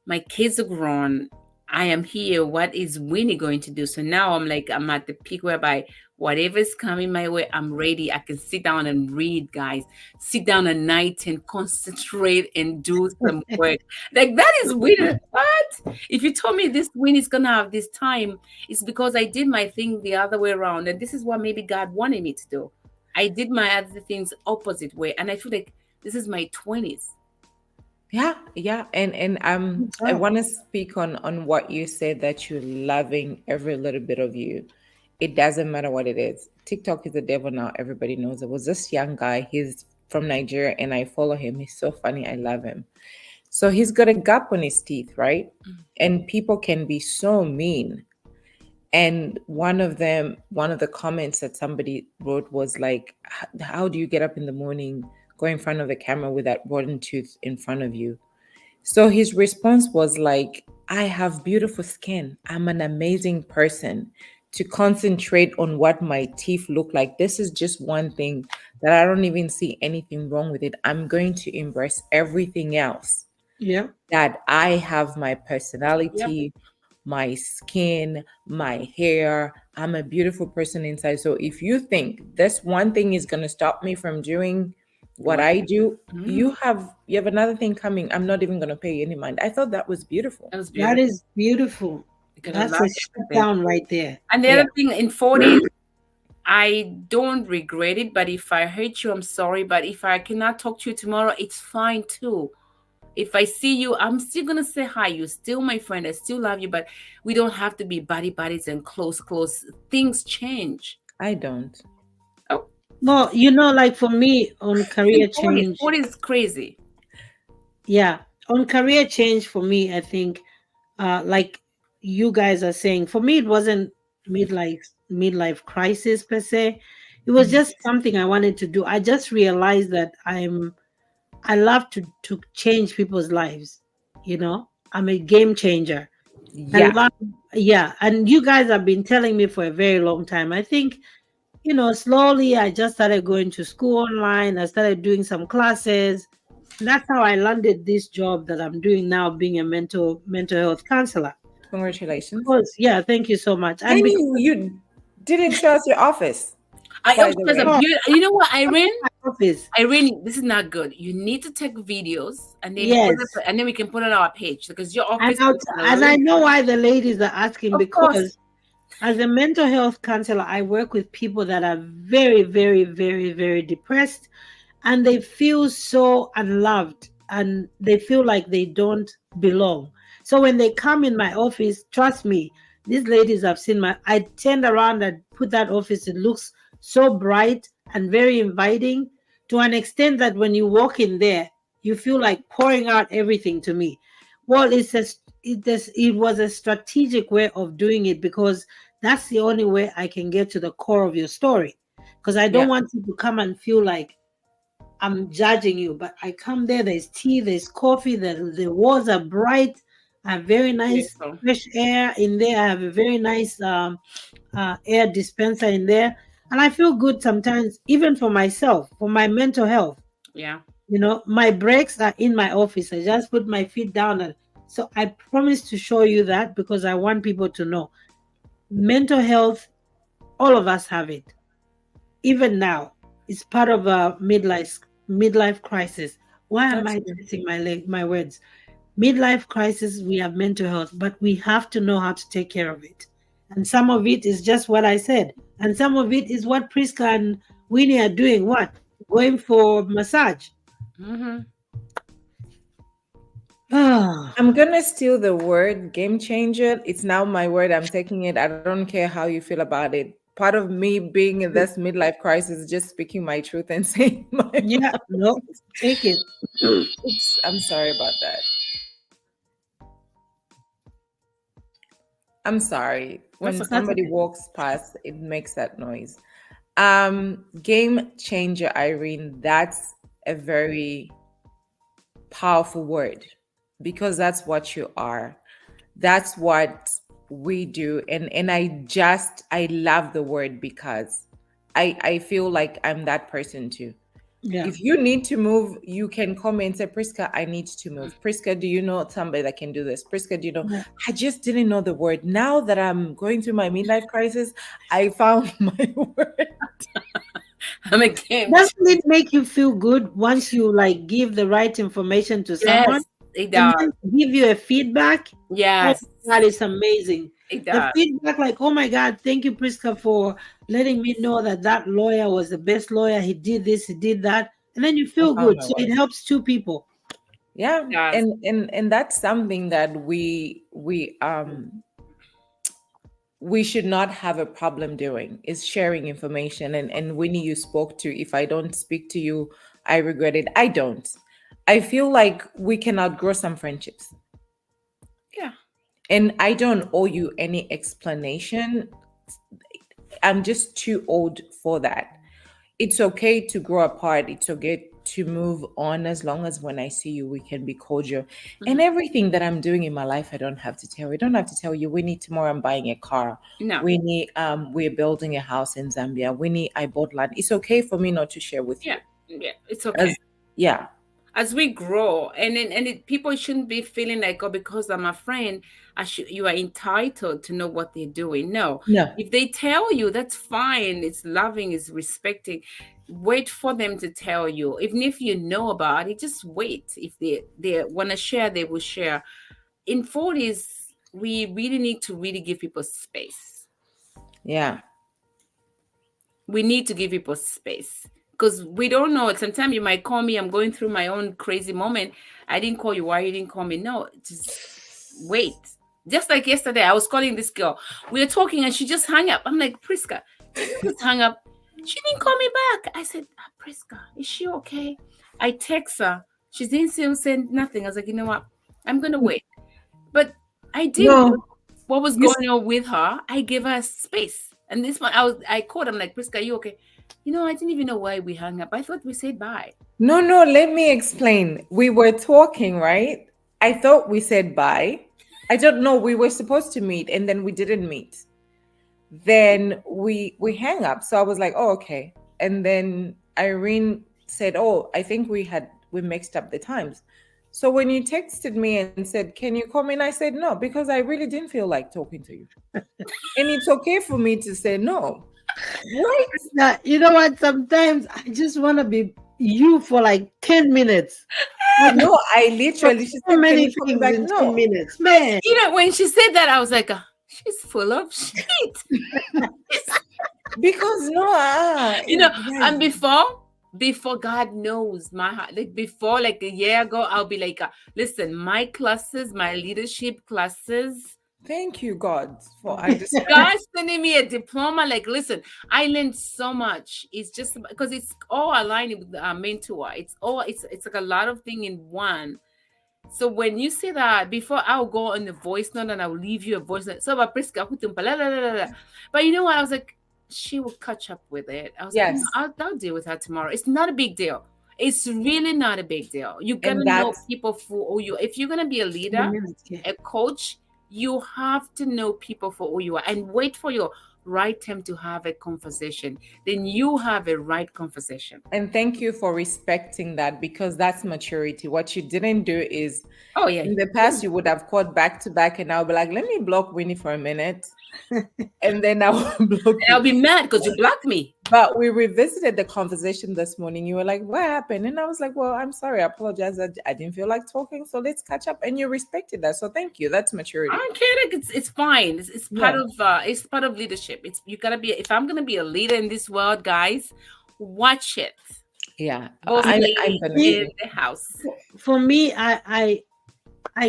my kids are grown. I am here. What is Winnie going to do? So now I'm at the peak whereby whatever's coming my way, I'm ready. I can sit down and read, guys. Sit down at night and concentrate and do some work. Like that is Winnie. What? If you told me this Winnie's gonna have this time, it's because I did my thing the other way around. And this is what maybe God wanted me to do. I did my other things opposite way. And I feel like this is my 20s. Yeah, and I want to speak on what you said that you're loving every little bit of you. it doesn't matter what it is. TikTok is the devil now. Everybody knows. It was this young guy. He's from Nigeria, and I follow him. He's so funny. I love him. So he's got a gap on his teeth, right? And people can be so mean. And one of the comments that somebody wrote was like, how do you get up in the morning, go in front of the camera with that rotten tooth in front of you? So his response was like, I have beautiful skin. I'm an amazing person. To concentrate on what my teeth look like, this is just one thing that I don't even see anything wrong with it. I'm going to embrace everything else. Yeah. That I have my personality, my skin, my hair. I'm a beautiful person inside. So if you think this one thing is going to stop me from doing what I do, you have another thing coming. I'm not even going to pay you any mind. I thought that was beautiful. That was beautiful. That is beautiful. That's a shut down right there. And the other thing in 40s, I don't regret it, but if I hurt you, I'm sorry. But if I cannot talk to you tomorrow, it's fine too. If I see you, I'm still going to say hi. You're still my friend. I still love you, but we don't have to be buddies and close. Things change. I don't. Oh, Well, like for me on career change. 40 is crazy. Yeah. On career change for me, I think, like you guys are saying, for me, it wasn't midlife crisis per se. It was just something I wanted to do. I just realized that I love to change people's lives. I'm a game changer. Yeah. And you guys have been telling me for a very long time. I think, slowly I just started going to school online. I started doing some classes. And that's how I landed this job that I'm doing now, being a mental health counselor. Congratulations. Yeah, thank you so much. And you didn't show us your office. You know what, Irene? Office. Irene, this is not good. You need to take videos and then we can put it on our page because your office. And I know why the ladies are asking, because as a mental health counselor, I work with people that are very, very, very, very depressed, and they feel so unloved and they feel like they don't belong. So when they come in my office, trust me, these ladies have seen I turned around and put that office. It looks so bright and very inviting, to an extent that when you walk in there, you feel like pouring out everything to me. Well, it was a strategic way of doing it, because that's the only way I can get to the core of your story. Because I don't want you to come and feel like I'm judging you. But I come there, there's tea, there's coffee, the walls are bright. I have very nice fresh air in there. I have a very nice air dispenser in there. And I feel good sometimes, even for myself, for my mental health. Yeah. My breaks are in my office. I just put my feet down. So I promise to show you that, because I want people to know. Mental health, all of us have it. Even now, it's part of a midlife crisis. Why am I twisting my words? Midlife crisis, we have mental health, but we have to know how to take care of it. And some of it is just what I said. And some of it is what Priska and Winnie are doing. What? Going for massage. Mm-hmm. I'm going to steal the word game changer. It's now my word. I'm taking it. I don't care how you feel about it. Part of me being in this midlife crisis is just speaking my truth and saying my no, take it. I'm sorry about that. I'm sorry. When somebody walks past, it makes that noise. Game changer, Irene, that's a very powerful word, because that's what you are. That's what we do. And I love the word, because I feel like I'm that person too. Yeah. If you need to move, you can come and say, Priska, I need to move. Priska, do you know somebody that can do this? Priska, do you know? Yeah. I just didn't know the word. Now that I'm going through my midlife crisis, I found my word. Doesn't it make you feel good once you give the right information to someone? It does. Give you a feedback. Yes. Oh, that is amazing. It does. The feedback, oh my God, thank you, Priska, for letting me know that lawyer was the best lawyer. He did this, he did that. And then you feel good. So it helps two people. Yeah. And that's something that we we should not have a problem doing is sharing information. And Winnie, you spoke to, if I don't speak to you, I regret it. I don't. I feel like we can outgrow some friendships. Yeah. And I don't owe you any explanation. I'm just too old for that. It's okay to grow apart. It's okay to move on, as long as when I see you, we can be cordial. And everything that I'm doing in my life, I don't have to tell you. I don't have to tell you, Winnie, tomorrow I'm buying a car. No. Winnie, we're building a house in Zambia. Winnie, I bought land. It's okay for me not to share with Yeah. you. Yeah. It's okay. Yeah. As we grow, and people shouldn't be feeling like, oh, because I'm a friend, you are entitled to know what they're doing. No. If they tell you, that's fine. It's loving, it's respecting. Wait for them to tell you. Even if you know about it, just wait. If they want to share, they will share. In 40s, we really need to really give people space. Yeah. We need to give people space. Because we don't know. Sometimes you might call me. I'm going through my own crazy moment. I didn't call you. Why you didn't call me? No, just wait. Just like yesterday, I was calling this girl. We were talking and she just hung up. I'm like, Priska, she just hung up. She didn't call me back. I said, Priska, is she okay? I text her. She didn't say nothing. I was like, you know what? I'm going to wait. But I did what was going on with her. I gave her space. And this one, I called. I'm like, Priska, are you okay? You know, I didn't even know why we hung up. I thought we said bye. No, let me explain. We were talking, right? I thought we said bye. I don't know. We were supposed to meet and then we didn't meet. Then we hang up. So I was like, oh, okay. And then Irene said, oh, I think we mixed up the times. So when you texted me and said, can you call me? And I said no, because I really didn't feel like talking to you. And it's okay for me to say no. Right? Now, you know what? Sometimes I just want to be you for like 10 minutes. No, I literally, she so many things like, in 10 minutes. Man. You know, when she said that, I was like, she's full of shit. Because you know, and before God knows my heart, like before, like a year ago, I'll be like, listen, my classes, my leadership classes. Thank you, God, for God's sending me a diploma. Like, listen, I learned so much. It's just because it's all aligned with our mentor. It's like a lot of things in one. So when you say that, before I'll go on the voice note and I'll leave you a voice note. So but you know what? I was like, she will catch up with it. I was like, I'll deal with her tomorrow. It's not a big deal. It's really not a big deal. You gotta know people for you. If you're gonna be a leader, a coach, you have to know people for who you are and wait for your right time to have a conversation. Then you have a right conversation. And thank you for respecting that, because that's maturity. What you didn't do is, in the past, you would have called back to back and I'll be like, let me block Winnie for a minute. And then I will block you. I'll be mad because you blocked me. But we revisited the conversation this morning. You were like, what happened? And I was like, well, I'm sorry. I apologize. I didn't feel like talking. So let's catch up. And you respected that. So thank you. That's maturity. I don't care. It's fine. It's part of leadership. You gotta be. If I'm gonna be a leader in this world, guys, watch it. Yeah, I'm in the house. For me, I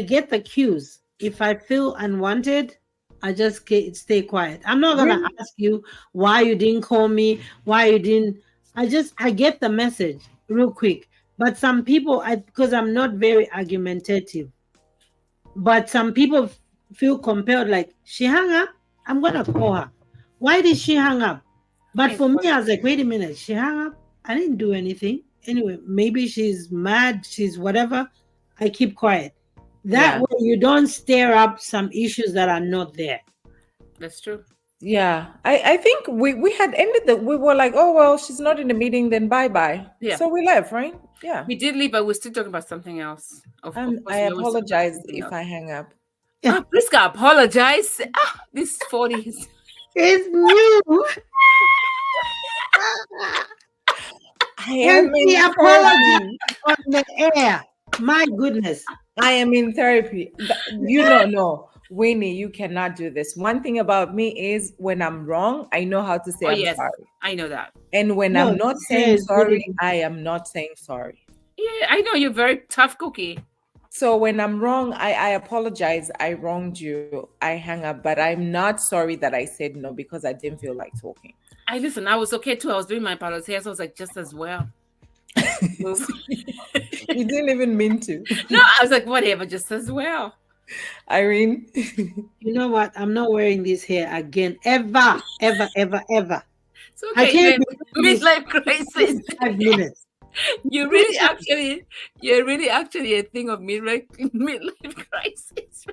get the cues. If I feel unwanted, I just stay quiet. I'm not gonna ask you why you didn't call me, why you didn't. I get the message real quick. But some people, because I'm not very argumentative, but some people feel compelled, like, she hung up, I'm gonna call her. Why did she hang up? But for me, I was like, wait a minute, she hung up. I didn't do anything. Anyway, maybe she's mad, she's whatever. I keep quiet. That way you don't stir up some issues that are not there. That's true. Yeah. I think we had ended we were like, oh, well, she's not in the meeting, then bye-bye. Yeah. So we left, right? Yeah. We did leave, but we're still talking about something else. I apologize if I hang up. Priska, apologize. This 40s. It's new. I am in apology on the air. My goodness. I am in therapy. You don't know. Winnie, you cannot do this. One thing about me is when I'm wrong, I know how to say I'm sorry. I know that. And when I'm not saying sorry, I am not saying sorry. Yeah, I know you're very tough cookie. So when I'm wrong, I apologize. I wronged you. I hang up, but I'm not sorry that I said no because I didn't feel like talking. I listen. I was okay too. I was doing my apology, so I was like, just as well. You didn't even mean to. No, I was like, whatever, just as well. Irene. You know what? I'm not wearing this hair again. Ever. It's okay. I can't Midlife crisis. 5 minutes. You're really actually a thing of midlife crisis.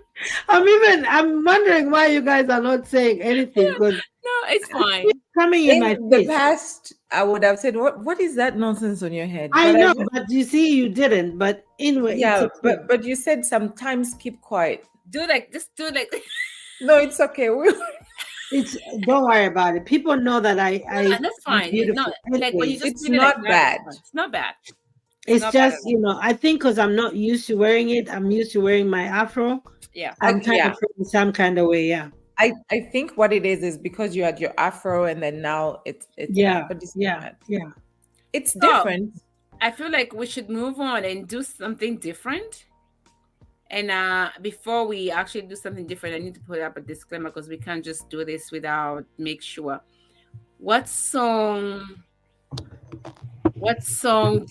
I'm wondering why you guys are not saying anything because No, it's fine. it's coming in my In the face. past, I would have said, "What is that nonsense on your head?" I But know, but you see, you didn't. But anyway, yeah, it's okay. but you said sometimes keep quiet. Just do like. No, it's okay. Don't worry about it. People know that No, that's fine. beautiful. No, like when you just It's do it like not that, bad. It's not bad. It's not bad just, at all. I think because I'm not used to wearing it, I'm used to wearing my afro. Yeah. I'm kind Yeah. of feeling some kind of way, yeah. I think what it is because you had your afro and then now it's Yeah, but it's yeah, not. yeah. It's So, different. I feel like we should move on and do something different. And before we actually do something different, I need to put up a disclaimer because we can't just do this without make sure. What song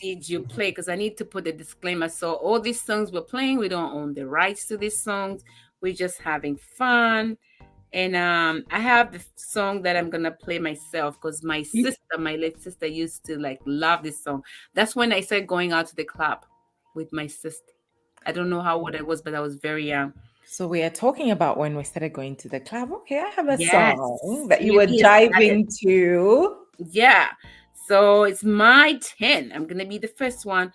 did you play? Because I need to put a disclaimer. So all these songs we're playing, we don't own the rights to these songs. We're just having fun. And I have the song that I'm gonna play myself because my late sister, used to like love this song. That's when I started going out to the club with my sister. I don't know how old I was, but I was very young. So we are talking about when we started going to the club. Okay, I have a Yes. song that you You were get diving to. Yeah. So it's my 10. I'm gonna be the first one.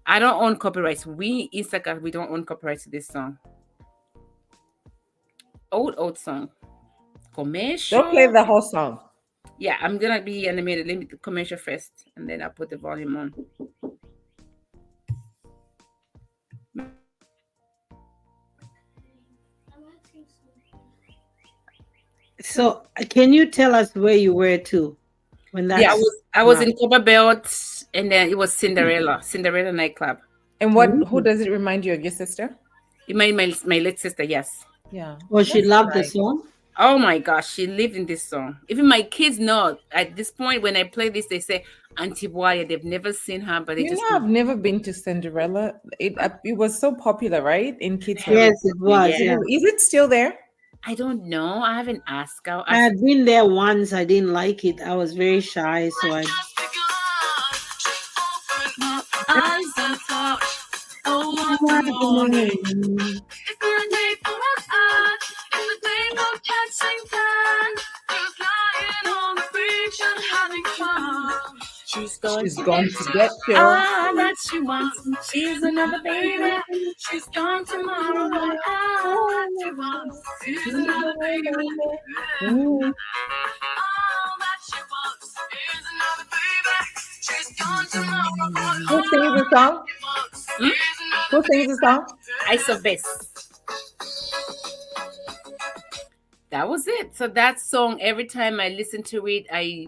I don't own copyrights. We Insaka, we don't own copyrights to this song. Old song. Commercial. Don't play the whole song. Yeah, I'm gonna be animated. Let me do commercial first, and then I'll put the volume on. So can you tell us where you were to when that? Yeah, I was in Copper Belt, and then it was Cinderella nightclub. And who does it remind you of? Your sister? My late sister, yes. Yeah. Well, she loved the song. Oh my gosh, she lived in this song. Even my kids know. At this point, when I play this, they say Auntie Boya. They've never seen her, but I've never been to Cinderella. It was so popular, right? In kids. Yes, it was. Yeah. Is it still there? I don't know. I haven't asked. I had been there once. I didn't like it. I was very shy, so I. She's going to get you. Ah, that she wants. She's another baby. She's gone tomorrow. Ah, that she wants. She's another baby. Ooh. Who sings the song? Who sings the song? I saw this. That was it. So that song, every time I listen to it, I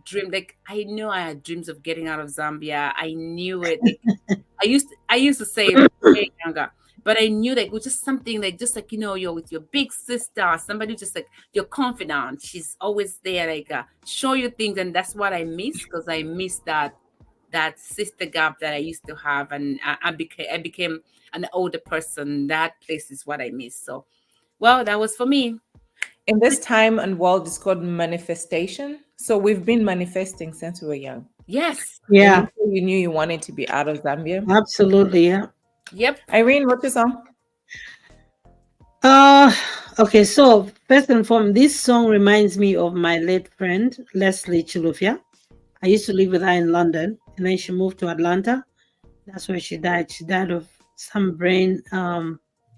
dreamed, like, I know I had dreams of getting out of Zambia. I knew it. I used to say it when I was younger, but I knew that it was just something like, just like, you're with your big sister, somebody just like your confidant. She's always there, like show you things, and that's what I miss, because I miss that sister gap that I used to have, and I became an older person. That place is what I miss. So, well, that was for me. In this time and world, it's called manifestation. So we've been manifesting since we were young. Yes. Yeah. You knew you wanted to be out of Zambia. Absolutely. Yeah. Yep. Irene, what's your song? Okay. So first and foremost, this song reminds me of my late friend Leslie Chilufya. I used to live with her in London, and then she moved to Atlanta. That's where she died. She died of some brain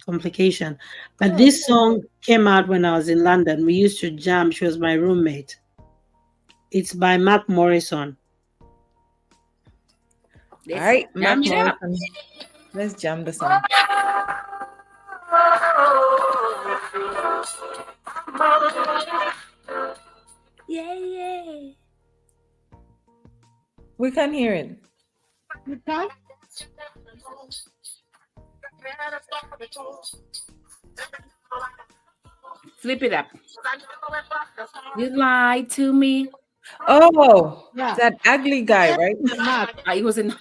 complication. But this song came out when I was in London. We used to jam. She was my roommate. It's by Mark Morrison. All right, Mark Morrison. Let's jam the song. Yeah. We can't hear it. You can? Flip it up. You lied to me. Oh, Yeah. that ugly guy, right? He was in.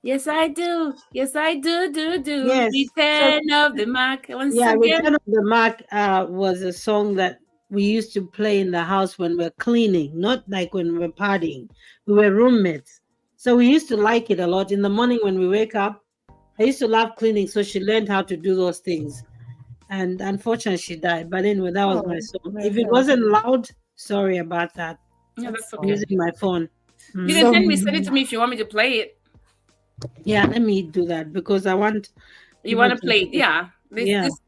Yes, I do. Yes, I do. Yes. Return of the Mark once Yeah, again. Return of the Mark was a song that we used to play in the house when we're cleaning, not like when we're partying. We were roommates. So we used to like it a lot. In the morning when we wake up, I used to love cleaning, so she learned how to do those things. And unfortunately, she died. But anyway, that was my song. If it wasn't loud, sorry about that. Yeah, that's I'm okay. using my phone. You can send it to me if you want me to play it. Yeah, let me do that because I want. You want to play it? Yeah.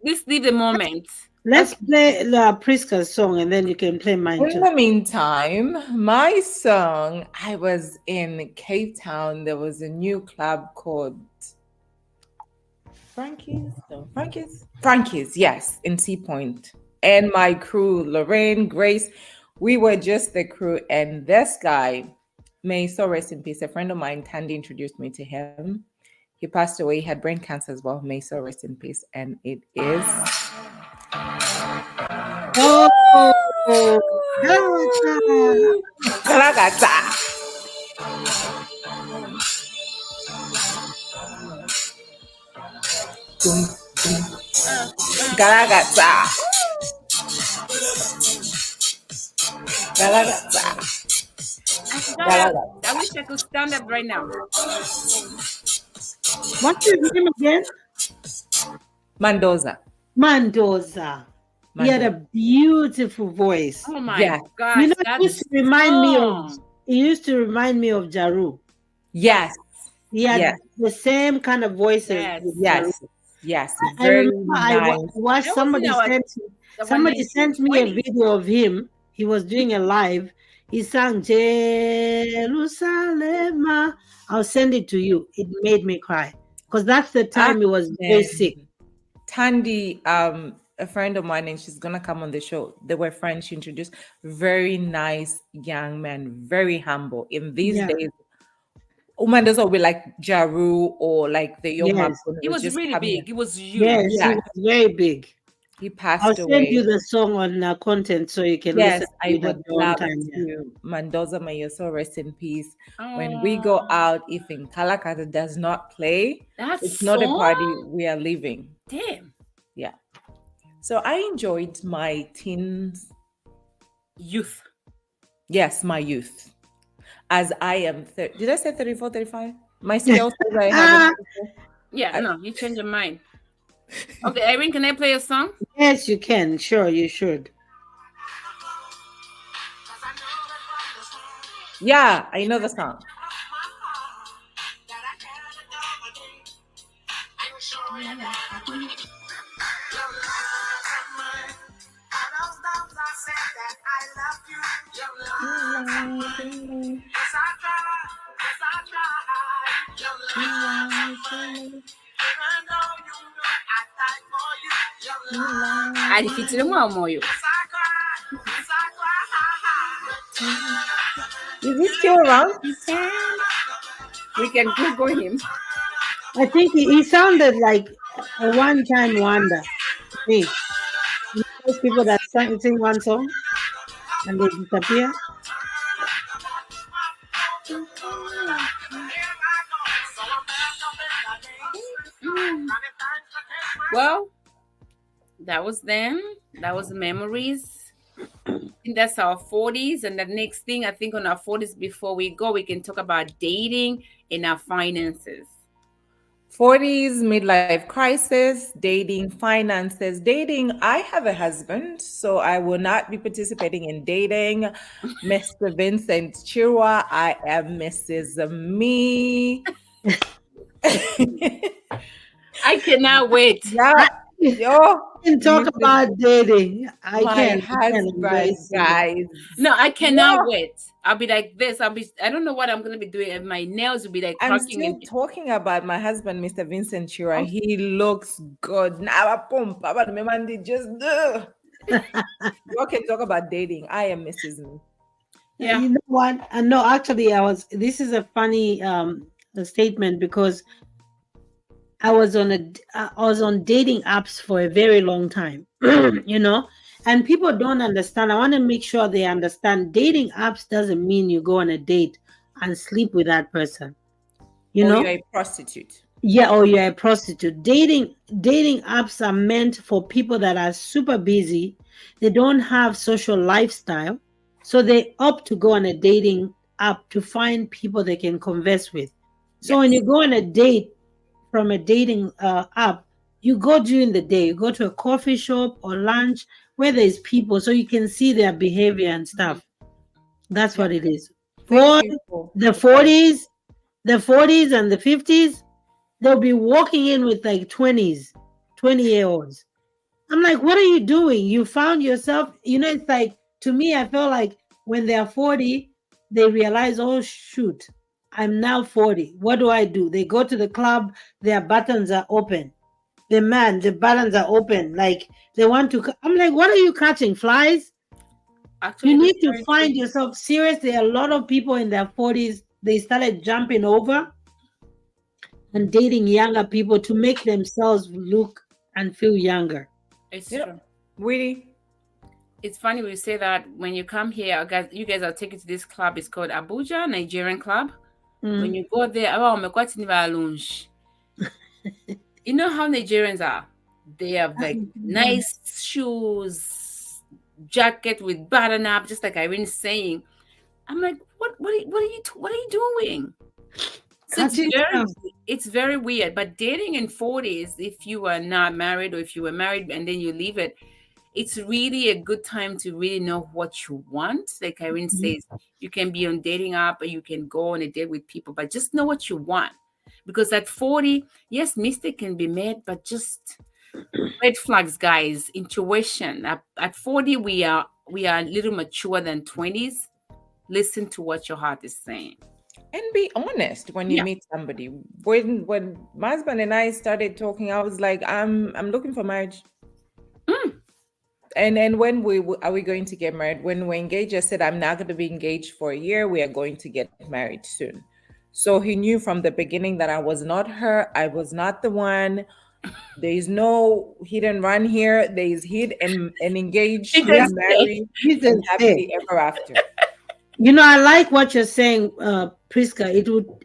This leave the moment. Let's play the Priska's song and then you can play mine In too. the meantime, my song, I was in Cape Town. There was a new club called Frankie's, yes, in Sea Point. And my crew, Lorraine, Grace, we were just the crew. And this guy, may so rest in peace, a friend of mine, Tandy, introduced me to him. He passed away. He had brain cancer as well. May so rest in peace. And it is. Oh, Galagata. Galagata. I wish I could stand up right now. what's his name again? Mendoza. Mendoza. He had a beautiful voice. Oh my Yeah. gosh. You know, it used to remind me of Jaru. Yes. He had Yes. the same kind of voices. Yes. with Jaru. Yes. I Very remember nice. I watched That was somebody in our- somebody sent me a 20s. video of him. He was doing a live. He sang Jerusalem. I'll send it to you. It made me cry because that's the time he was very sick. Tandy, a friend of mine, and she's gonna come on the show. They were friends. She introduced very nice young man, very humble. In these days, Mendoza will be like Jaru or like the Yoma. Yes. He was just really coming big. in. He was huge. Yes, Yeah. he was very big. He passed I'll away. send you the song on content so you can Yes, listen to I it at would your own love time. Yeah. to. Mendoza, may your soul rest in peace. When we go out, if in Calacata does not play, it's not a party we are leaving. Damn. Yeah. So I enjoyed my teens. Youth. Yes, my youth. As I am, did I say 34, 35? My scale says I have. Yeah, no, you change your mind. Okay, Irene, can I play a song? Yes, you can. Sure, you should. Yeah, I know the song. Adifitire mu amoyo. Is he still around? We can Google him. I think he sounded like a one-time wonder to me. You know those people that sing one song and they disappear. Well, that was then. That was memories. I think that's our 40s. And the next thing, I think on our 40s, before we go, we can talk about dating and our finances. 40s, midlife crisis, dating, finances. Dating, I have a husband, so I will not be participating in dating. Mr. Vincent Chirwa, I am Mrs. Me. I cannot wait. Yeah. Yo, can talk about dating. I my can. husband, guys. No, I cannot wait. I'll be like this. I don't know what I'm gonna be doing, and my nails will be like I'm cracking. still talking about my husband, Mr. Vincent Chira. He looks good. Now, pump, just you can talk about dating. I am Mrs. Me. Yeah. You know what? No, actually, this is a funny statement because I was on dating apps for a very long time, you know, and people don't understand. I want to make sure they understand dating apps doesn't mean you go on a date and sleep with that person, you Or know. you're a prostitute. Yeah, or you're a prostitute. Dating apps are meant for people that are super busy. They don't have social lifestyle, so they opt to go on a dating app to find people they can converse with. So when Yes. you go on a date from a dating app, you go during the day. You go to a coffee shop or lunch where there's people, so you can see their behavior and stuff. That's Yeah. what it is. Thank For you for the clarifying. 40s and the 50s, they'll be walking in with like 20-year-olds. I'm like, what are you doing? You found yourself, it's like, to me, I feel like when they're 40, they realize, oh, shoot, I'm now 40. What do I do? They go to the club, their buttons are open. The buttons are open. Like they want to, I'm like, what are you catching? Flies? Actually, You that's need to very find true. yourself. Seriously, a lot of people in their 40s, they started jumping over and dating younger people to make themselves look and feel younger. It's You know, true. really, It's funny we say that when you come here, guys. You guys are taken to this club. It's called Abuja Nigerian Club. When you go there, oh, me kwati ni ba lunch. You know how Nigerians are. They have like nice shoes, jacket with button up, just like Irene's saying. I'm like, what are you doing? So it's very weird. But dating in 40s, if you are not married or if you were married and then you leave it, it's really a good time to really know what you want. Like Irene says, you can be on dating app or you can go on a date with people, but just know what you want. Because at 40, yes, mistake can be made, but just red flags, guys. Intuition. At 40, we are a little mature than 20s. Listen to what your heart is saying. and be honest when you Yeah. meet somebody. When my husband and I started talking, I was like, I'm looking for marriage. And when are we going to get married? When we're engaged, I said, I'm not going to be engaged for a year. We are going to get married soon. So he knew from the beginning that I was not her. I was not the one. There is no hit and run here. There is hit and engage He and just marry and happily ever after. I like what you're saying, Priska.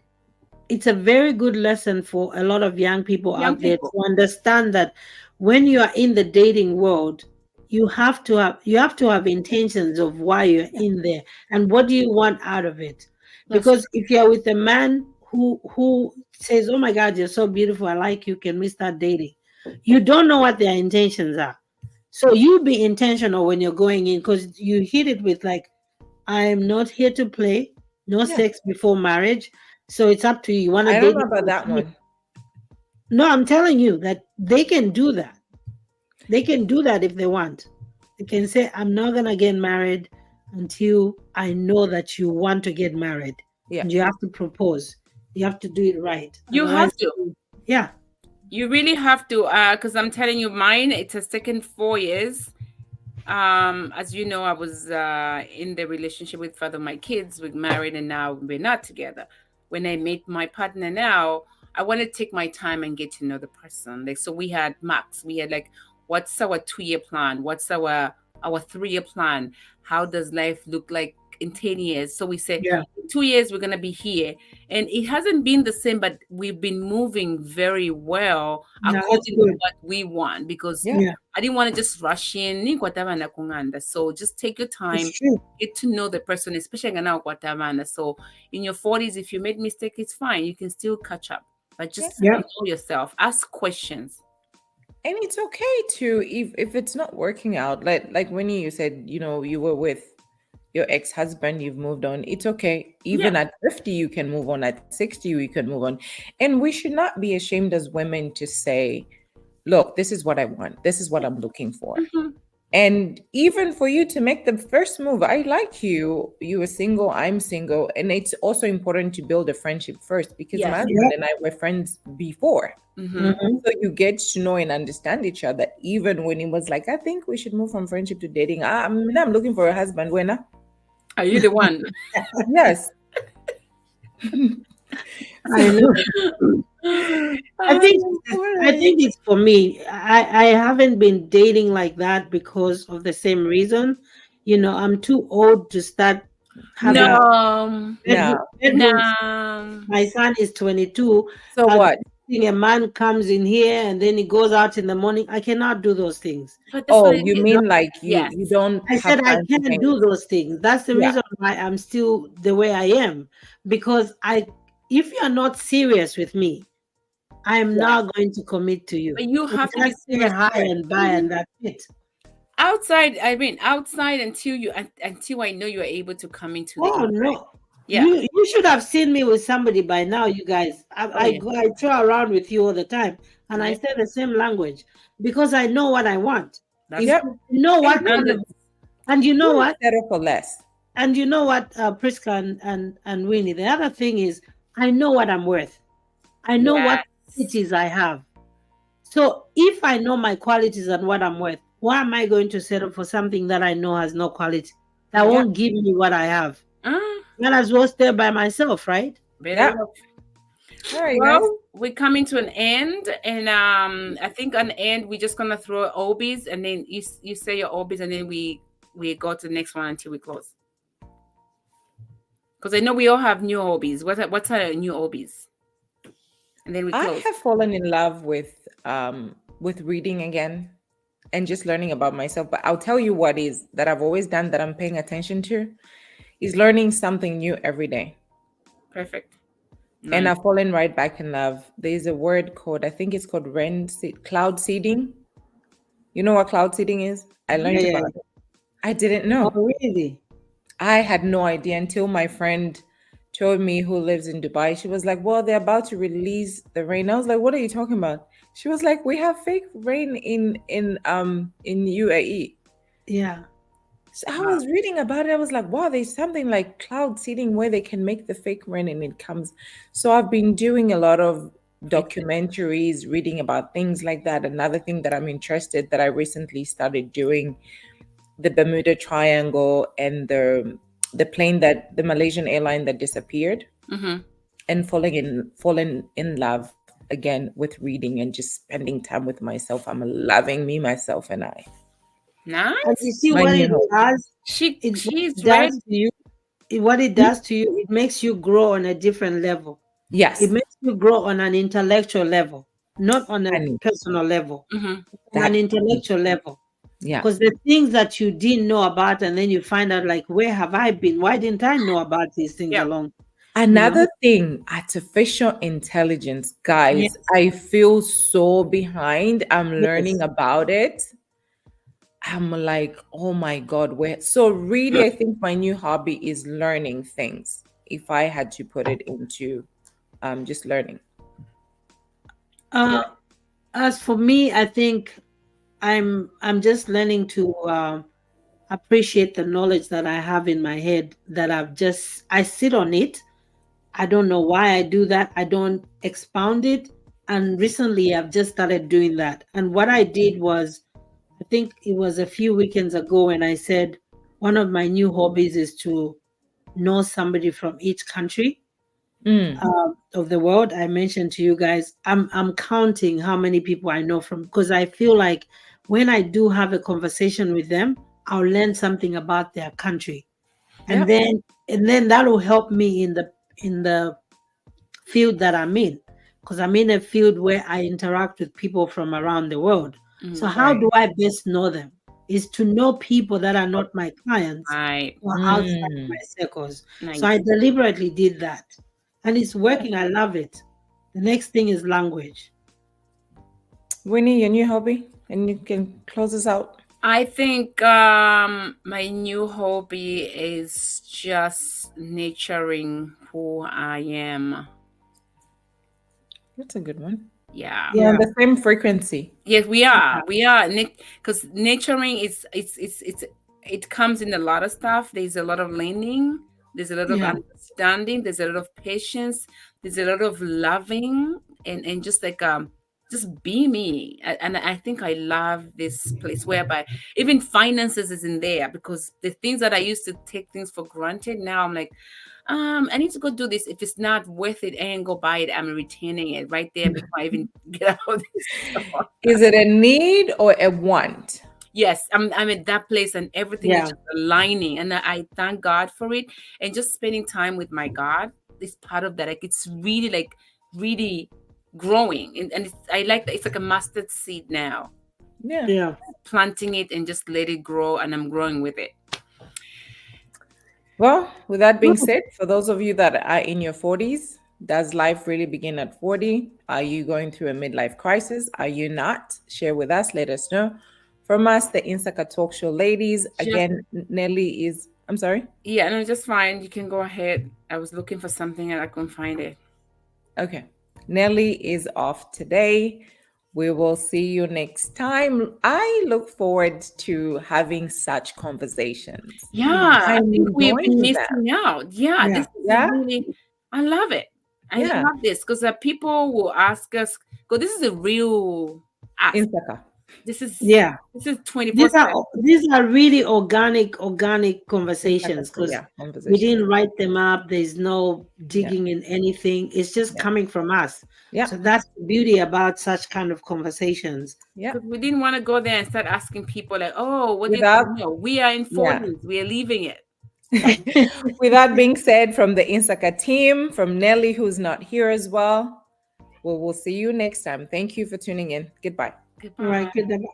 It's a very good lesson for a lot of young people out there to understand that when you are in the dating world, you have to have intentions of why you're in there and what do you want out of it. Because if you're with a man who says, oh my God, you're so beautiful, I like you, can we start dating? You don't know what their intentions are. So you be intentional when you're going in, because you hit it with like, I am not here to play, no sex before marriage. So it's up to you. You want to I date? don't know about that one. No, I'm telling you that they can do that. They can do that if they want. They can say, I'm not going to get married until I know that you want to get married. Yeah. And you have to propose. You have to do it right. You Otherwise, have to. Yeah. You really have to, because I'm telling you, mine, it's a second 4 years. As you know, I was in the relationship with father of my kids. We're married and now we're not together. When I meet my partner now, I want to take my time and get to know the person. Like, so we had max. We had like, what's our 2-year plan? What's our 3-year plan? How does life look like in 10 years? So we said, in 2 years, we're going to be here. And it hasn't been the same, but we've been moving very well according to what we want, because I didn't want to just rush in. So just take your time, get to know the person, especially now. So in your 40s, if you made mistake, it's fine. You can still catch up, but just know yourself, ask questions. And it's okay to, if it's not working out, like when you said, you were with your ex-husband, you've moved on. It's okay. Even at 50, you can move on. At 60, you can move on. And we should not be ashamed as women to say, look, this is what I want. This is what I'm looking for. And even for you to make the first move, I like you. You are single, I'm single. And it's also important to build a friendship first, because my husband and I were friends before. So you get to know and understand each other. Even when he was like, I think we should move from friendship to dating. I'm looking for a husband. When are you the one? Yes. I know. I think it's for me. I haven't been dating like that because of the same reason. I'm too old to start having No, bedrooms. no. My son is 22. So I'll what? think a man comes in here and then he goes out in the morning. I cannot do those things. But that's Oh, what it you is. mean like Yes. you don't I have said I time for can't things? do those things. That's the Yeah. reason why I'm still the way I am. Because if you're not serious with me, I am not going to commit to you. But you We have to be just say serious hi first. and bye and that's it. Outside, I mean, outside until I know you are able to come into the Oh inside. no. Yeah. You should have seen me with somebody by now, you guys. Oh yeah. I throw around with you all the time and I Yeah. say the same language because I know what I want. That's If Yep. you know what kind of, standards. and you know Who what, settle for less? Priska and Winnie, the other thing is I know what I'm worth. I know what Yes. qualities I have. So if I know my qualities and what I'm worth, why am I going to settle for something that I know has no quality, that Yeah. won't give me what I have? Ah, Might as well stay by myself, right? better Yeah. off. All right, guys. Well, we're coming to an end, and I think on the end we're just gonna throw obis, and then you say your obis, and then we go to the next one until we close. Because I know we all have new hobbies. What's our new hobbies? And then we I close. have fallen in love with reading again and just learning about myself. But I'll tell you what is that I've always done that I'm paying attention to is learning something new every day. Perfect. And Nice. I've fallen right back in love. There's a word called, I think it's called cloud seeding. You know what cloud seeding is? I learned Yeah. about it. I didn't know. Oh, really? I had no idea until my friend told me, who lives in Dubai. She was like, "Well, they're about to release the rain." I was like, "What are you talking about?" She was like, "We have fake rain in UAE." Yeah. So I was reading about it. I was like, "Wow, there's something like cloud seeding where they can make the fake rain and it comes." So I've been doing a lot of documentaries, reading about things like that. Another thing that I'm interested that I recently started doing, the Bermuda Triangle and the plane that the Malaysian airline that disappeared, Mm-hmm. and falling in love again with reading and just spending time with myself. I'm loving me, myself, and I. And Nice. you see My what new it home. does? What She's it ready. does to you, what it does to you, it makes you grow on a different level. Yes, It makes you grow on an intellectual level, not on a and personal level, Mm-hmm. on an that intellectual level. yeah. Because the things that you didn't know about, and then you find out, like, where have I been? Why didn't I know about these things Yeah. along? Another thing, artificial intelligence, guys. Yes. I feel so behind. I'm learning Yes. about it. I'm like, oh my God, where? So really, I think my new hobby is learning things. If I had to put it into just learning. As for me, I think I'm just learning to appreciate the knowledge that I have in my head, that I sit on it. I don't know why I do that. I don't expound it. And recently I've just started doing that. And what I did was, I think it was a few weekends ago when I said one of my new hobbies is to know somebody from each country Mm. of the world. I mentioned to you guys, I'm counting how many people I know from, because I feel like when I do have a conversation with them, I'll learn something about their country, and Yep. then that will help me in the field that I'm in, because I'm in a field where I interact with people from around the world. So how Right. do I best know them? Is to know people that are not my clients Right. or outside Mm. my circles. Nice. So I deliberately did that. And it's working. I love it. The next thing is language. Winnie, your new hobby, and you can close us out. I think my new hobby is just nurturing who I am. That's a good one. Yeah. We're on the same frequency. Yes, we are. We are, because nurturing it comes in a lot of stuff. There's a lot of learning. There's a lot of Yeah. understanding. There's a lot of patience. There's a lot of loving, and just like just be me. And I think I love this place whereby even finances is in there, because the things that I used to take things for granted, now I'm like, I need to go do this. If it's not worth it, and go buy it, I'm retaining it right there before I even get out of this store. Is it a need or a want? Yes, I'm at that place, and everything is just aligning, and I thank God for it. And just spending time with my God is part of that. Like, it's really like really growing, and I like that it's like a mustard seed now. Yeah. Planting it and just let it grow, and I'm growing with it. Well, with that being said, for those of you that are in your 40s, does life really begin at 40? Are you going through a midlife crisis? Are you not? Share with us. Let us know. From us, the Insaka Talk Show ladies. Again, Nelly is, I'm sorry? Yeah, no, just fine. You can go ahead. I was looking for something and I couldn't find it. Okay. Nelly is off today. We will see you next time. I look forward to having such conversations. Yeah, I think we've been enjoying missing out. Yeah, this is really, I love it. I love this, because people will ask us, because this is a real ask. Insaka. This is 24/7. These are really organic conversations, because we didn't write them up. There's no digging in anything. It's just coming from us. So that's the beauty about such kind of conversations. Yeah, we didn't want to go there and start asking people like, oh, what do you know? We are in 40s. We are leaving it. With that being said, from the Insaka team, from Nelly, who's not here as well, we'll see you next time. Thank you for tuning in. Goodbye. Goodbye. All right, goodbye.